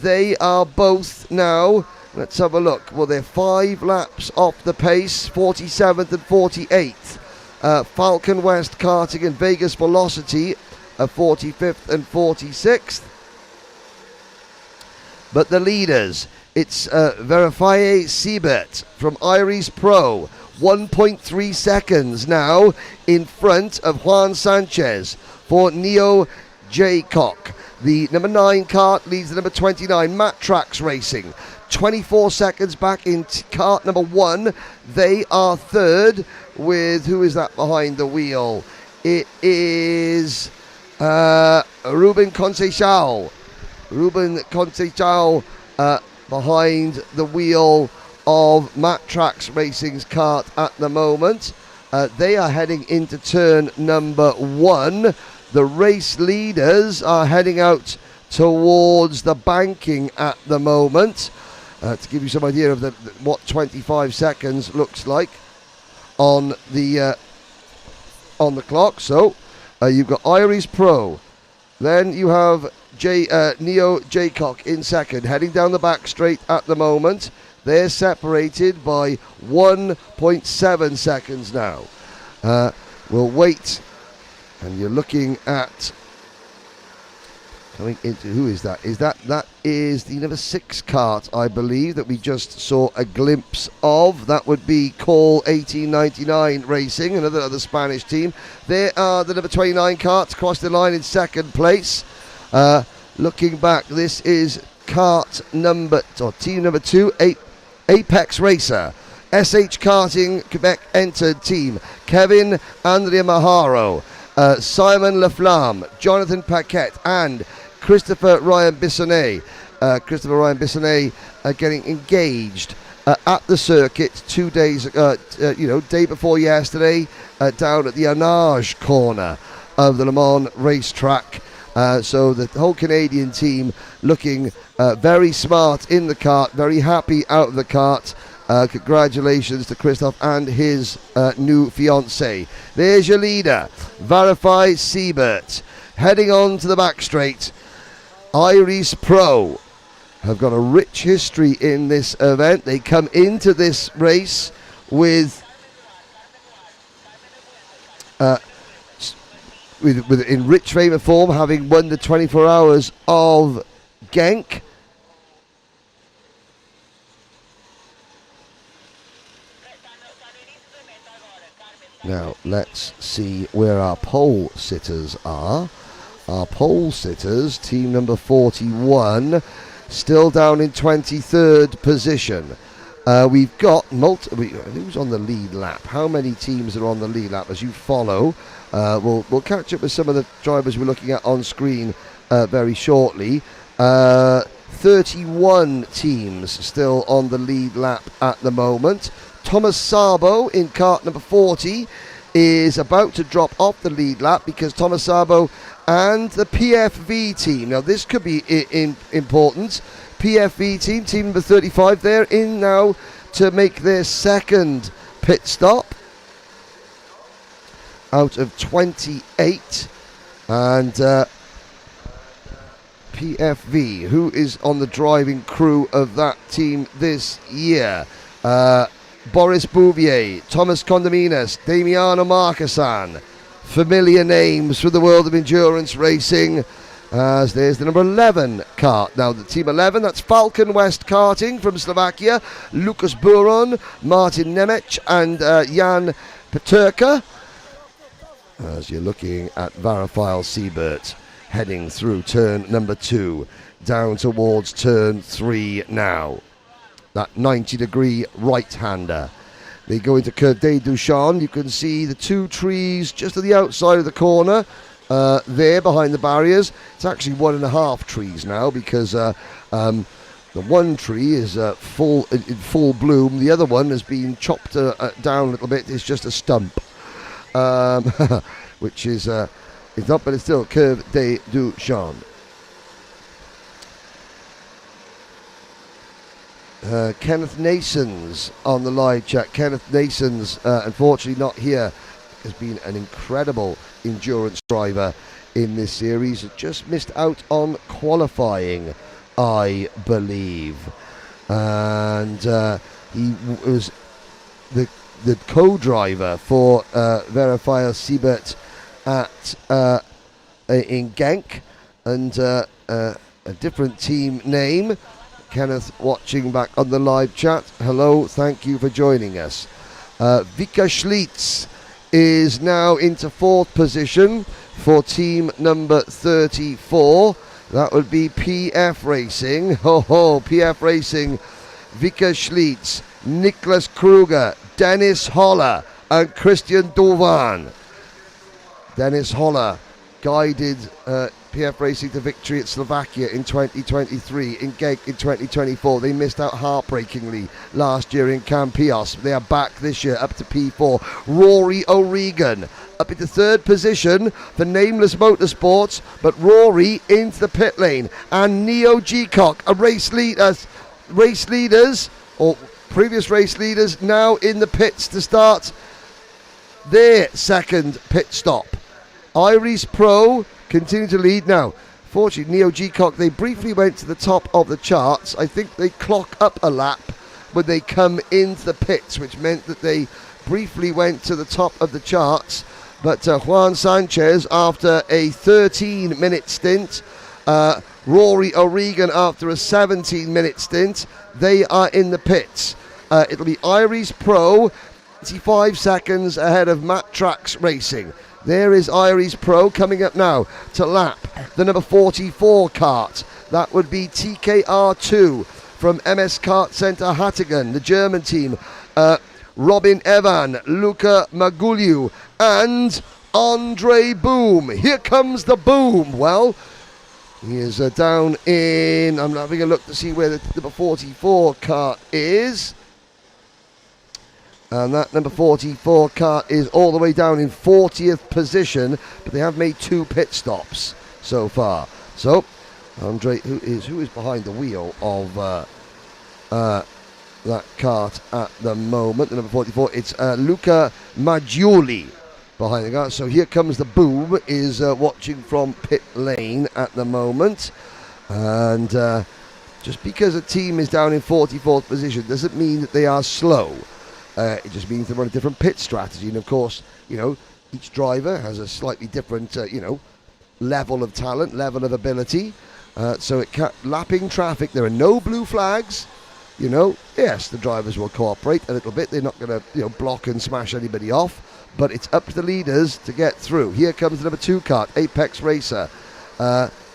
they are both now, let's have a look. Well, they're 5 laps off the pace, 47th and 48th. Falcon West Karting and Vegas Velocity, 45th and 46th. But the leaders, it's Verify Siebert from Iris Pro, 1.3 seconds now in front of Juan Sanchez for Neo Jaycock. The number 9 kart leads the number 29, Matt Trax Racing. 24 seconds back in kart number 1. They are third with, who is that behind the wheel? It is Ruben Conceição. Ruben Conceição behind the wheel of Matt Trax Racing's kart at the moment. They are heading into turn number 1. The race leaders are heading out towards the banking at the moment. To give you some idea of what 25 seconds looks like on the clock. So you've got Iris Pro, then you have Neo Jaycock in second, heading down the back straight at the moment. They're separated by 1.7 seconds now. We'll wait, and you're looking at coming into, who is that? That is the number 6 kart, I believe, that we just saw a glimpse of. That would be Call 1899 Racing, another Spanish team. There are the number 29 karts across the line in second place. Looking back, this is team number 2, Apex Racer. SH Karting Quebec entered team. Kevin Andrea Maharo, Simon Laflamme, Jonathan Paquette, and Christopher Ryan Bissonnet. Christopher Ryan Bissonnet getting engaged at the circuit 2 days, day before yesterday, down at the Arnage corner of the Le Mans racetrack. So the whole Canadian team looking very smart in the kart, very happy out of the kart. Congratulations to Christoph and his new fiancée. There's your leader, Verify Siebert. Heading on to the back straight, Iris Pro have got a rich history in this event. They come into this race with in rich frame of form, having won the 24 hours of Genk. Now let's see where our pole sitters are. Our pole sitters, team number 41, still down in 23rd position. We've got who's on the lead lap? How many teams are on the lead lap as you follow? We'll catch up with some of the drivers we're looking at on screen very shortly. 31 teams still on the lead lap at the moment. Thomas Sabo in kart number 40 is about to drop off the lead lap because Thomas Sabo and the PFV team, now this could be important, PFV team number 35, they're in now to make their second pit stop out of 28. And PFV, who is on the driving crew of that team this year? Boris Bouvier, Thomas Condominas, Damiano Marquesan. Familiar names for the world of endurance racing, as there's the number 11 kart. Now the team 11, that's Falcon West Karting from Slovakia, Lucas Buron, Martin Nemec and Jan Peterka. As you're looking at Verify Siebert heading through turn number 2, down towards turn 3 now. That 90-degree right-hander. They go into Curve des Duchamps. You can see the 2 trees just at the outside of the corner there behind the barriers. It's actually 1.5 trees now because the one tree is in full bloom. The other one has been chopped down a little bit. It's just a stump, which is it's not, but it's still Curve des Duchamps. Kenneth Nason's on the live chat. Kenneth Nason's, unfortunately not here, has been an incredible endurance driver in this series. Just missed out on qualifying, I believe. And he was the co-driver for Verify Siebert in Genk, and a different team name. Kenneth watching back on the live chat. Hello, thank you for joining us. Vika Schlitz is now into 4th position for team number 34. That would be PF Racing. PF Racing, Vika Schlitz, Niklas Kruger, Dennis Holler and Christian Dovan. Dennis Holler guided PF Racing to victory at Slovakia in 2023, in Genk in 2024. They missed out heartbreakingly last year in Campios. They are back this year up to P4. Rory O'Regan up into third position for Nameless Motorsports, but Rory into the pit lane. And Neo Geacock, race leaders, or previous race leaders, now in the pits to start their second pit stop. Iris Pro continue to lead now. Fortunately, Neo Geacock, they briefly went to the top of the charts. I think they clock up a lap when they come into the pits, which meant that they briefly went to the top of the charts. But Juan Sanchez, after a 13-minute stint, Rory O'Regan, after a 17-minute stint, they are in the pits. It'll be Iris Pro, 25 seconds ahead of Matt Trax Racing. There is Iris Pro coming up now to lap the number 44 kart. That would be TKR2 from MS Kart Center Hattingen, the German team. Robin Evan, Luca Maguliu, and Andre Boom. Here comes the Boom. Well, he is down in, I'm having a look to see where the number 44 kart is. And that number 44 kart is all the way down in 40th position, but they have made 2 pit stops so far. So, Andre, who is behind the wheel of that kart at the moment, the number 44, it's Luca Maggioli behind the kart. So here comes the Boom, is watching from pit lane at the moment. And just because a team is down in 44th position doesn't mean that they are slow. It just means they run a different pit strategy. And of course, each driver has a slightly different, level of talent, level of ability. So lapping traffic, there are no blue flags. Yes, the drivers will cooperate a little bit. They're not going to, block and smash anybody off. But it's up to the leaders to get through. Here comes the number 2 kart, Apex Racer.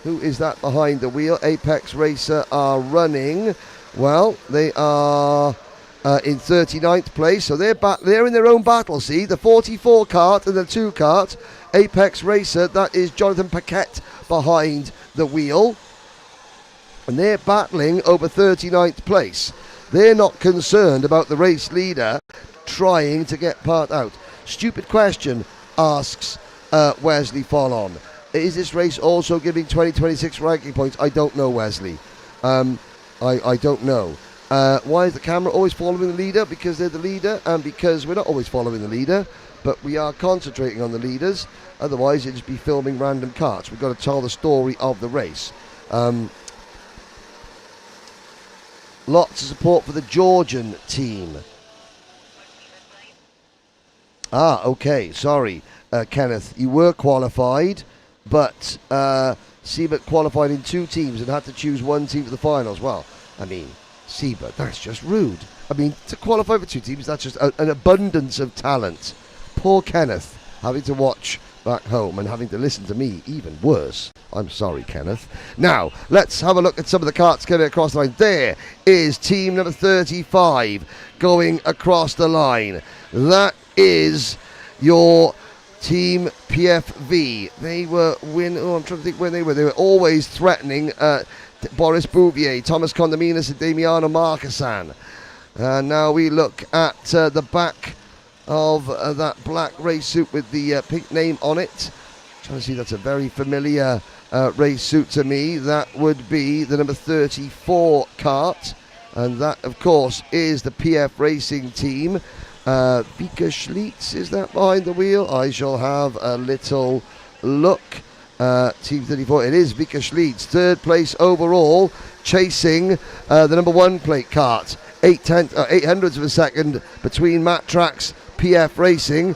Who is that behind the wheel? Apex Racer are running. Well, they are in 39th place. So they're in their own battle, see? The 44 kart and the 2 kart. Apex Racer, that is Jonathan Paquette behind the wheel. And they're battling over 39th place. They're not concerned about the race leader trying to get part out. Stupid question, asks Wesley Fallon. Is this race also giving 2026 ranking points? I don't know, Wesley. I don't know. Why is the camera always following the leader? Because they're the leader, and because we're not always following the leader, but we are concentrating on the leaders. Otherwise, it'd just be filming random karts. We've got to tell the story of the race. Lots of support for the Georgian team. Okay, sorry, Kenneth. You were qualified, but Siebert qualified in 2 teams and had to choose 1 team for the finals. Well, I mean, Siebert, that's just rude. I mean, to qualify for 2 teams, that's just an abundance of talent. Poor Kenneth, having to watch back home and having to listen to me, even worse. I'm sorry, Kenneth. Now, let's have a look at some of the karts coming across the line. There is team number 35 going across the line. That is your team PFV. They were I'm trying to think when they were. They were always threatening Boris Bouvier, Thomas Condominis and Damiano Marquesan. Now we look at the back of that black race suit with the pink name on it. Trying to see, that's a very familiar race suit to me. That would be the number 34 kart, and that of course is the PF Racing team. Vika Schlitz, is that behind the wheel? I shall have a little look. Team 34, it is Vika Schlitz, 3rd place overall, chasing the number 1 plate kart. 800ths of a second between Matt Trax, PF Racing,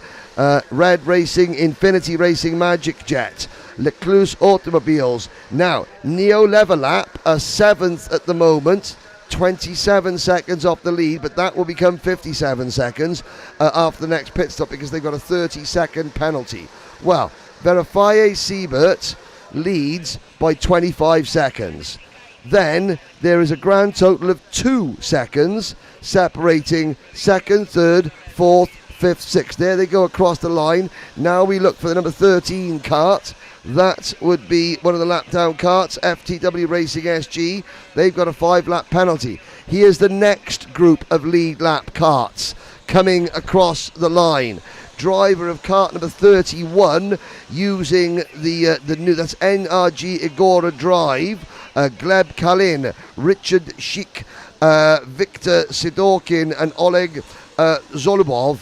Red Racing, Infinity Racing, Magic Jet, Lecluse Automobiles. Now, Neo Levelap, 7th at the moment, 27 seconds off the lead, but that will become 57 seconds after the next pit stop because they've got a 30-second penalty. Well, Verifié Siebert leads by 25 seconds. Then there is a grand total of 2 seconds separating 2nd, 3rd, 4th, 5th, 6th. There they go across the line. Now we look for the number 13 kart. That would be one of the lap down karts, FTW Racing SG. They've got a 5-lap penalty. Here's the next group of lead lap karts coming across the line. Driver of kart number 31 using the new, that's NRG Agora Drive, Gleb Kalin, Richard Schick, Victor Sidorkin and Oleg Zolubov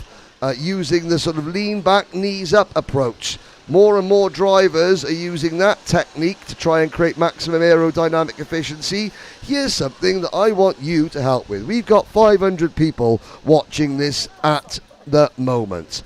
using the sort of lean back, knees up approach. More and more drivers are using that technique to try and create maximum aerodynamic efficiency. Here's something that I want you to help with. We've got 500 people watching this at the moment.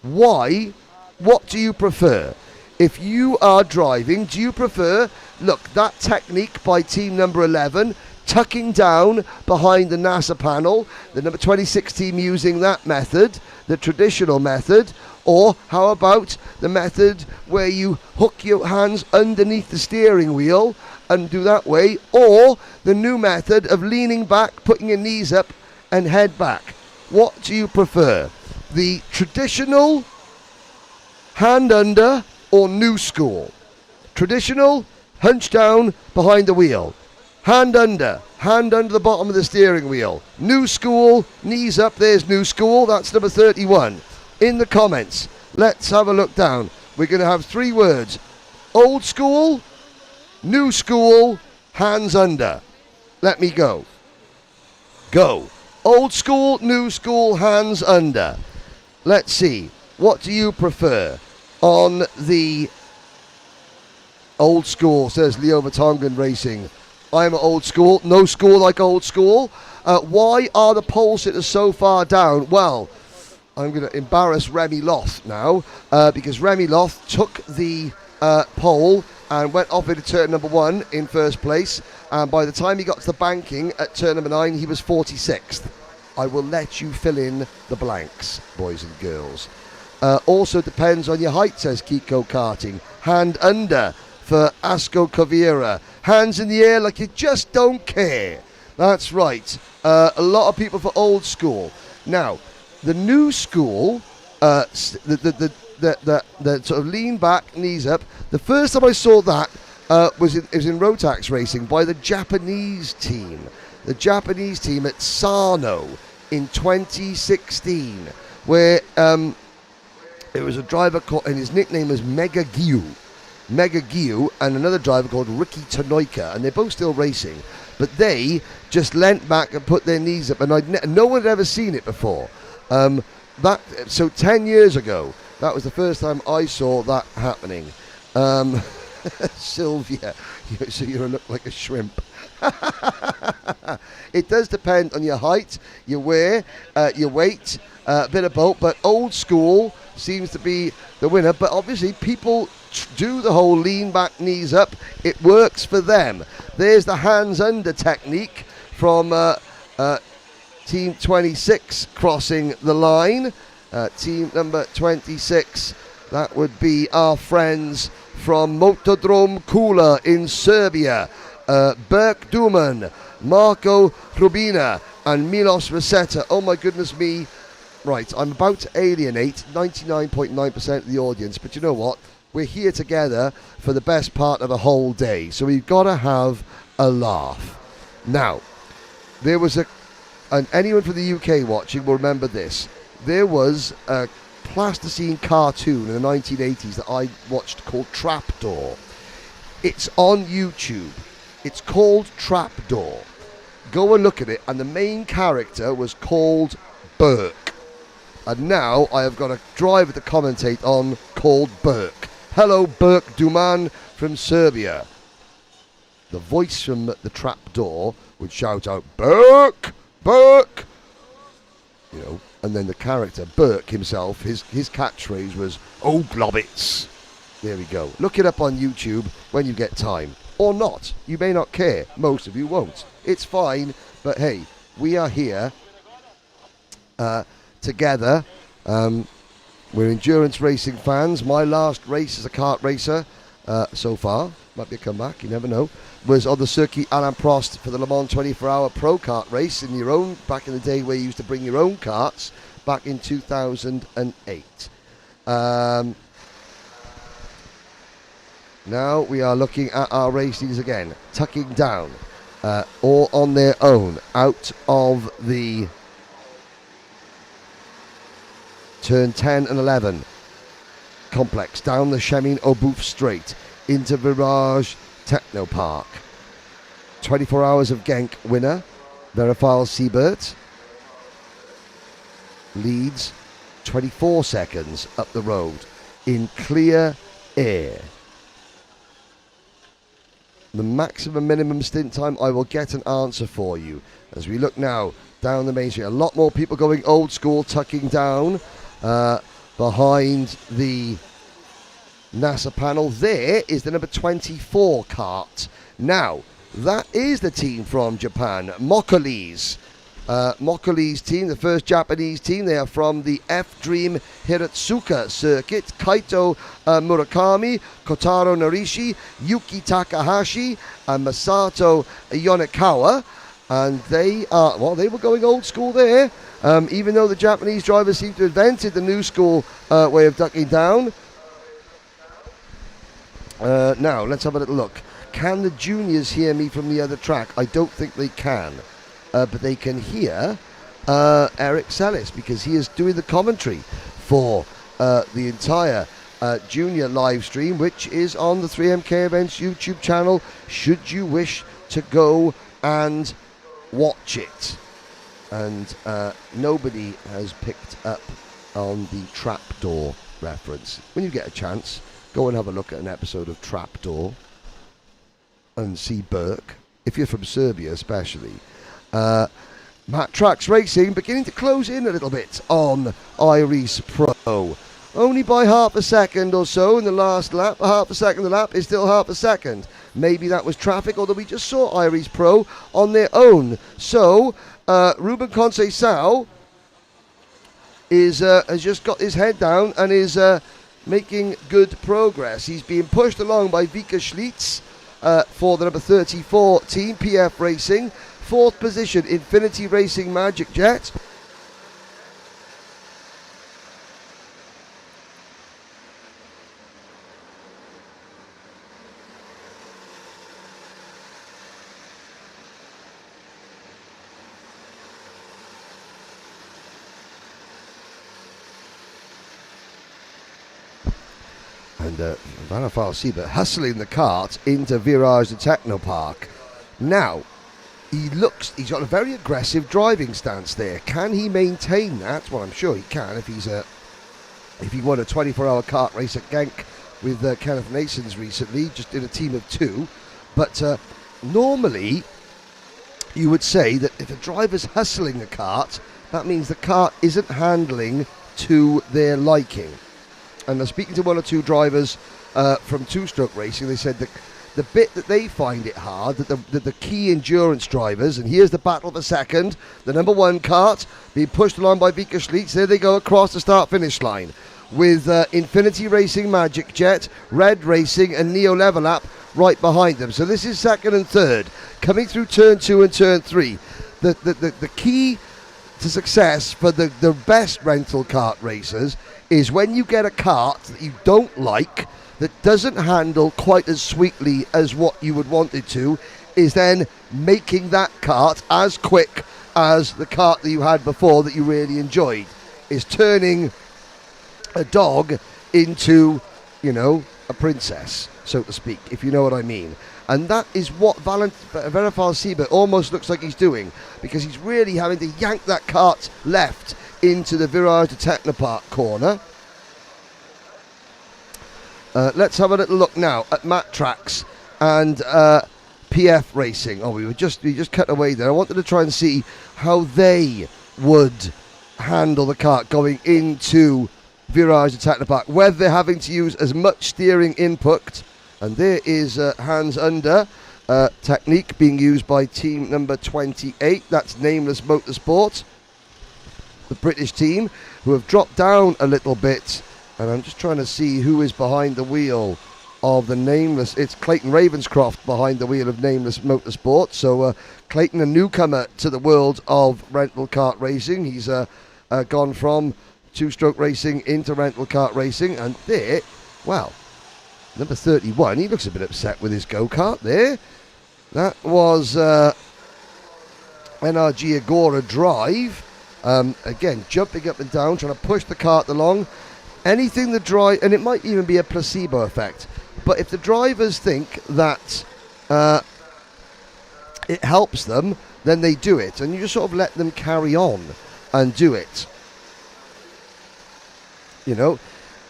Why? What do you prefer? If you are driving, do you prefer, look, that technique by team number 11, tucking down behind the NASA panel, the number 26 team using that method, the traditional method, or how about the method where you hook your hands underneath the steering wheel and do that way, or the new method of leaning back, putting your knees up and head back? What do you prefer? The traditional, hand under, or new school? Traditional, hunch down behind the wheel. Hand under the bottom of the steering wheel. New school, knees up, there's new school, that's number 31. In the comments, let's have a look down. We're going to have 3 words. Old school, new school, hands under. Let me go. Go. Old school, new school, hands under. Let's see. What do you prefer? On the old school, says Leo Vatongan Racing. I'm old school. No school like old school. Why are the pole sitters so far down? Well, I'm going to embarrass Remy Loth now because Remy Loth took the pole and went off into turn number 1 in first place. And by the time he got to the banking at turn number 9, he was 46th. I will let you fill in the blanks, boys and girls. Also depends on your height, says Kiko Karting. Hand under for Asko Kavira. Hands in the air like you just don't care. That's right. A lot of people for old school. Now, the new school, the sort of lean back, knees up. The first time I saw that was in Rotax Racing by the Japanese team. The Japanese team at Sano in 2016, where it was a driver called, and his nickname was Mega Gyu, and another driver called Ricky Tanoika, and they're both still racing. But they just leant back and put their knees up, and no one had ever seen it before. So 10 years ago, that was the first time I saw that happening. Sylvia, so you look like a shrimp. It does depend on your height, your wear, your weight, a bit of both, but old school seems to be the winner. But obviously people do the whole lean back, knees up. It works for them. There's the hands under technique from team 26 crossing the line. Team number 26, that would be our friends from Motodrom Kula in Serbia. Berk Duman, Marco Rubina and Milos Rosetta. Oh my goodness me. Right, I'm about to alienate 99.9% of the audience, but you know what? We're here together for the best part of a whole day, so we've got to have a laugh. Now, there was and anyone from the UK watching will remember this. There was a plasticine cartoon in the 1980s that I watched called Trapdoor. It's on YouTube. It's called Trapdoor. Go and look at it, and the main character was called Burke. And now I have got a driver to commentate on called Burke. Hello, Burke Duman from Serbia. The voice from the Trapdoor would shout out, Burke! Burke! You know, and then the character, Burke himself, his catchphrase was, oh, globbits. There we go. Look it up on YouTube when you get time. Or not. You may not care. Most of you won't. It's fine. But hey, we are here together. We're endurance racing fans. My last race as a kart racer so far, might be a comeback, you never know, was on the Circuit Alain Prost for the Le Mans 24-hour pro kart race in your own, back in the day where you used to bring your own karts, back in 2008. Now we are looking at our races again, tucking down, all on their own, out of the turn 10 and 11 complex, down the Chemin au Boeuf straight, into Virage Technopark. 24 Hours of Genk winner, Verifile Siebert, leads 24 seconds up the road in clear air. The maximum minimum stint time, I will get an answer for you as we look now down the main street. A lot more people going old school, tucking down behind the NASA panel. There is the number 24 kart. Now, that is the team from Japan, Mokoli's team, the first Japanese team. They are from the F-Dream Hiratsuka circuit. Kaito Murakami, Kotaro Narishi, Yuki Takahashi, and Masato Yonekawa. And they were going old school there. Even though the Japanese drivers seem to have invented the new school way of ducking down. Now, let's have a little look. Can the juniors hear me from the other track? I don't think they can. But they can hear Eric Sellis because he is doing the commentary for the entire junior live stream, which is on the 3MK Events YouTube channel, should you wish to go and watch it. And nobody has picked up on the Trapdoor reference. When you get a chance, go and have a look at an episode of Trapdoor and see Burke, if you're from Serbia especially. Matt Trucks Racing beginning to close in a little bit on Iris Pro. Only by half a second or so in the last lap. Half a second the lap is still half a second. Maybe that was traffic, although we just saw Iris Pro on their own. So, Ruben Conceição has just got his head down and is making good progress. He's being pushed along by Vika Schlitz for the number 34 team, PF Racing. Fourth position, Infinity Racing Magic Jet. And Vanafal Siebert hustling the cart into Virage de Technopark. Now, he's got a very aggressive driving stance there. Can he maintain that? Well, I'm sure he can if he won a 24-hour kart race at Genk with Kenneth Nasons recently, just in a team of two. But normally, you would say that if a driver's hustling the kart, that means the kart isn't handling to their liking. And speaking to one or two drivers from two-stroke racing, they said that the bit that they find it hard, that the key endurance drivers, and here's the battle for second, the number one kart being pushed along by Vika Schlitz. There they go across the start-finish line with Infinity Racing Magic Jet, Red Racing, and Neo Level Up right behind them. So this is second and third. Coming through turn 2 and turn 3. The key to success for the best rental kart racers is when you get a kart that you don't like, that doesn't handle quite as sweetly as what you would want it to, is then making that kart as quick as the kart that you had before that you really enjoyed. Is turning a dog into, a princess, so to speak, if you know what I mean. And that is what Verifal Siebert almost looks like he's doing, because he's really having to yank that kart left into the Virage de Technopark corner. Let's have a little look now at Matt Tracks and PF Racing. Oh, we just cut away there. I wanted to try and see how they would handle the kart going into Virage de Technopark, whether they're having to use as much steering input. And there is hands under technique being used by team number 28. That's Nameless Motorsport, the British team, who have dropped down a little bit. And I'm just trying to see who is behind the wheel of the Nameless. It's Clayton Ravenscroft behind the wheel of Nameless Motorsport. So Clayton, a newcomer to the world of rental kart racing. He's gone from two-stroke racing into rental kart racing. And there, well, number 31, he looks a bit upset with his go-kart there. That was NRG Agora Drive. Again, jumping up and down, trying to push the kart along. Anything the drive, and it might even be a placebo effect, but if the drivers think that it helps them, then they do it, and you just sort of let them carry on and do it. You know,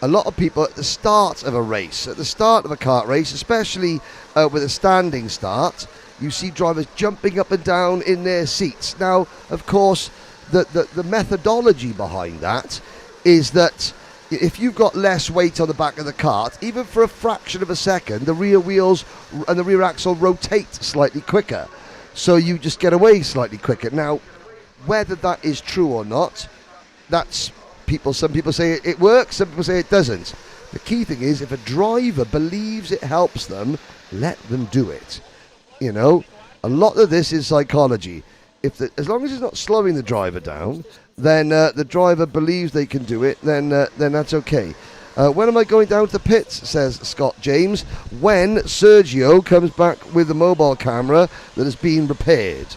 a lot of people at the start of a race, at the start of a kart race, especially with a standing start, you see drivers jumping up and down in their seats. Now, of course, the methodology behind that is that if you've got less weight on the back of the kart, even for a fraction of a second, the rear wheels and the rear axle rotate slightly quicker. So you just get away slightly quicker. Now, whether that is true or not, that's some people say it works, some people say it doesn't. The key thing is, if a driver believes it helps them, let them do it. You know, a lot of this is psychology. As long as it's not slowing the driver down, then the driver believes they can do it, then that's okay. When am I going down to the pits, says Scott James? When Sergio comes back with the mobile camera that has been repaired,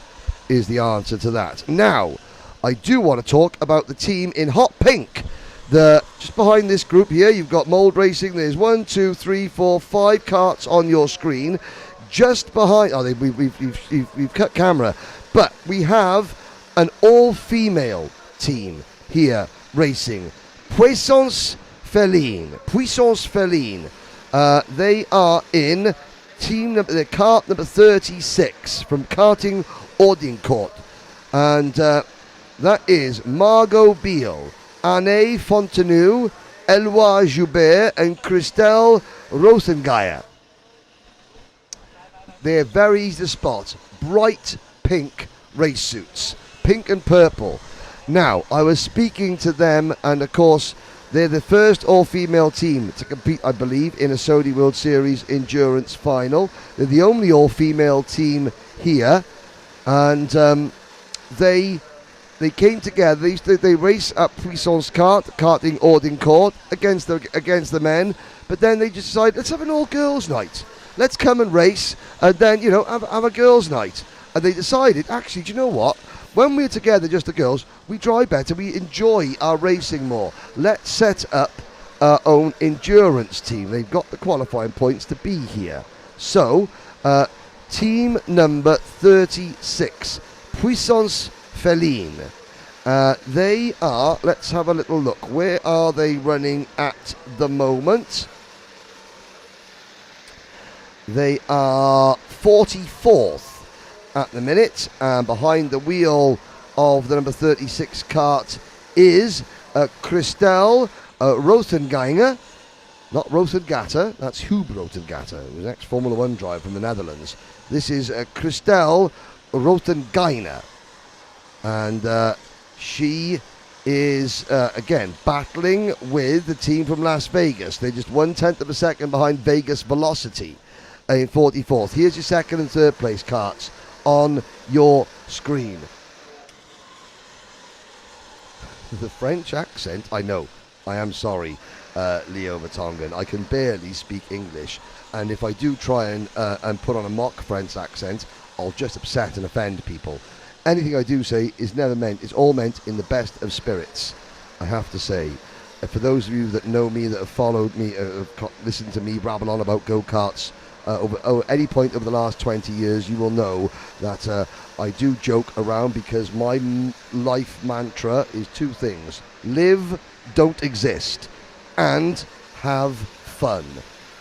is the answer to that. Now, I do want to talk about the team in hot pink. Just behind this group here, you've got Mold Racing. There's 1, 2, 3, 4, 5 karts on your screen. Just behind, we've cut camera, but we have an all-female team here racing. Puissance Feline. They are in kart number 36 from Karting Audincourt. And that is Margot Beal, Anne Fontenue, Eloi Joubert, and Christelle Rothengeyer. They're very easy to spot. Bright pink race suits. Pink and purple. Now, I was speaking to them, and of course, they're the first all-female team to compete, I believe, in a Saudi World Series Endurance Final. They're the only all-female team here, and they came together. They race at Puissance Karting Audincourt against the men, but then they just decided, let's have an all-girls night. Let's come and race, and then, you know, have a girls' night. And they decided, actually, do you know what? When we're together, just the girls, we drive better, we enjoy our racing more. Let's set up our own endurance team. They've got the qualifying points to be here. So, team number 36, Puissance Feline. They are, let's have a little look. Where are they running at the moment? They are 44th at the minute, and behind the wheel of the number 36 kart is Christelle Rothengeyer, not Rothengatter, that's Hub Rothengatter, who's an ex-Formula 1 driver from the Netherlands. This is Christelle Rothengeyer, and she is, again, battling with the team from Las Vegas. They're just 1/10 of a second behind Vegas Velocity in 44th. Here's your second and third place karts on your screen. The French accent, I know, I am sorry, Leo Vertonghen, I can barely speak English, and if I do try and put on a mock French accent, I'll just upset and offend people. Anything I do say is never meant, it's all meant in the best of spirits, I have to say. For those of you that know me, that have followed me, listened to me rabble on about go-karts, over any point over the last 20 years, you will know that I do joke around, because my life mantra is two things: live, don't exist, and have fun.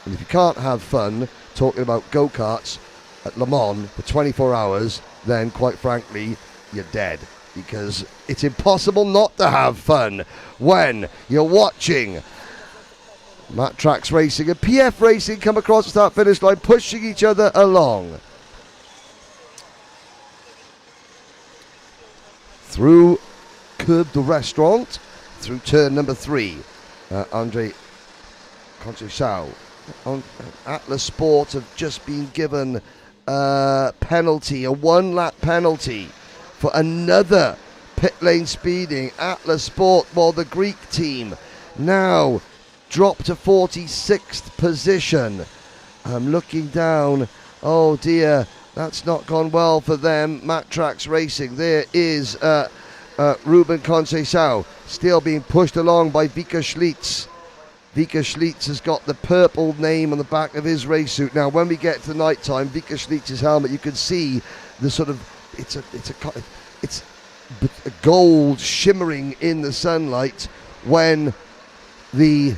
And if you can't have fun talking about go-karts at Le Mans for 24 hours, then quite frankly, you're dead, because it's impossible not to have fun when you're watching Matt Trax Racing and PF Racing come across the start-finish line, pushing each other along. Through Curb de Restaurant, through turn number 3. Andre Conchechau on Atlas Sport have just been given a penalty, a 1-lap penalty for another pit lane speeding. Atlas Sport, well, the Greek team now dropped to 46th position. I'm looking down. Oh dear, that's not gone well for them. Matrax Racing. There is Ruben Conceição still being pushed along by Vika Schlitz. Vika Schlitz has got the purple name on the back of his race suit. Now, when we get to night time, Vika Schlitz's helmet, you can see the sort of it's a gold shimmering in the sunlight. When the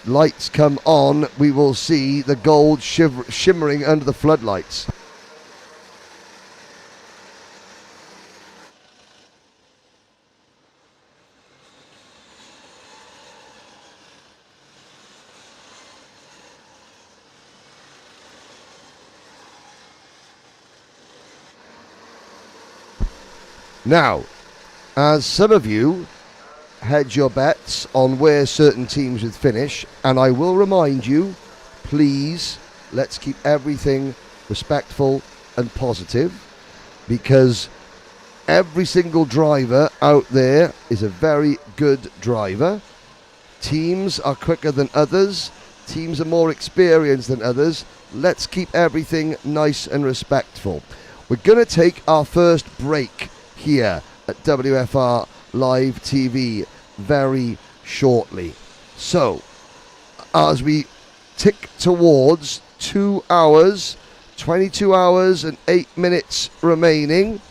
lights come on, we will see the gold shimmering under the floodlights. Now, as some of you hedge your bets on where certain teams would finish, and I will remind you, please, let's keep everything respectful and positive, because every single driver out there is a very good driver. Teams are quicker than others. Teams are more experienced than others. Let's keep everything nice and respectful. We're going to take our first break here at WFR Live TV very shortly. So, as we tick towards 2 hours, 22 hours and 8 minutes remaining,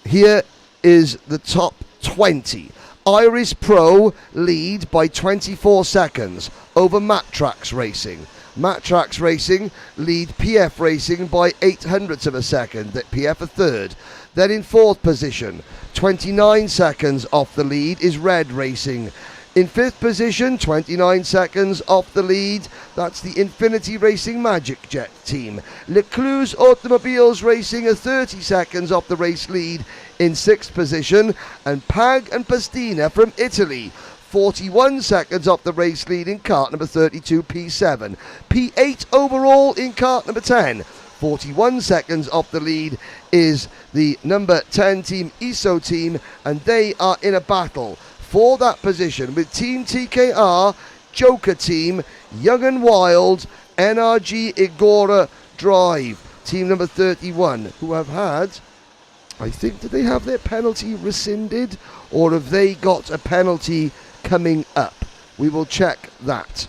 here is the top 20. Iris Pro lead by 24 seconds over Matrax Racing. Matrax Racing lead PF Racing by 0.08 of a second. That PF a third. Then in fourth position, 29 seconds off the lead, is Red Racing. In fifth position, 29 seconds off the lead, that's the Infinity Racing Magic Jet team. Lecluse Automobiles Racing are 30 seconds off the race lead in sixth position. And Pag and Pastina from Italy, 41 seconds off the race lead in kart number 32, P7. P8 overall in kart number 10. 41 seconds off the lead is the number 10 team, ISO team, and they are in a battle for that position with Team TKR, Joker team, Young and Wild, NRG Igora Drive, team number 31, who have had, I think, did they have their penalty rescinded, or have they got a penalty coming up? We will check that.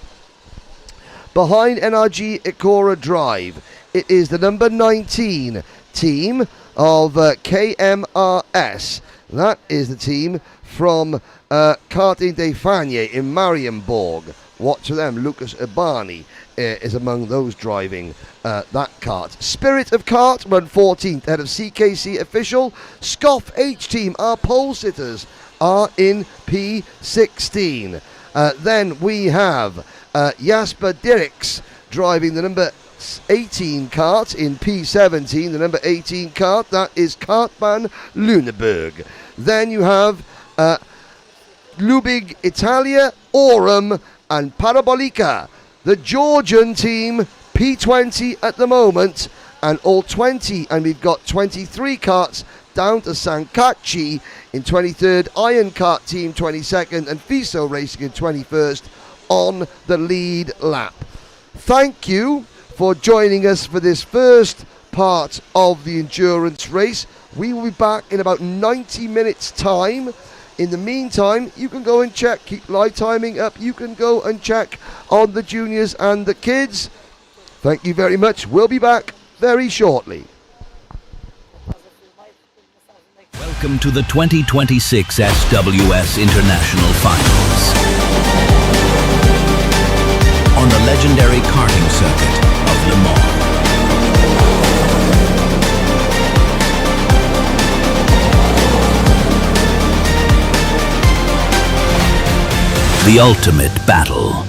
Behind NRG Igora Drive, it is the number 19 team of KMRS. That is the team from Karting de Fagnes in Marienborg. Watch for them. Lucas Urbani is among those driving that kart. Spirit of Kart run 14th ahead of CKC Official. Scoff H team, our pole sitters, are in P16. Then we have Jasper Dirks driving the number 18 kart in P17, the number 18 kart, that is Kartbahn Lüneburg. Then you have Lubig Italia, Aurum and Parabolica. The Georgian team, P20 at the moment, and all 20, and we've got 23 karts down to Sankacci in 23rd, Iron Kart team 22nd, and Fiso Racing in 21st on the lead lap. Thank you for joining us for this first part of the endurance race. We will be back in about 90 minutes time. In the meantime, you can go and check, keep live timing up, you can go and check on the juniors and the kids. Thank you very much. We'll be back very shortly. Welcome to the 2026 SWS International Finals. On the legendary karting circuit of Le Mans. The ultimate battle.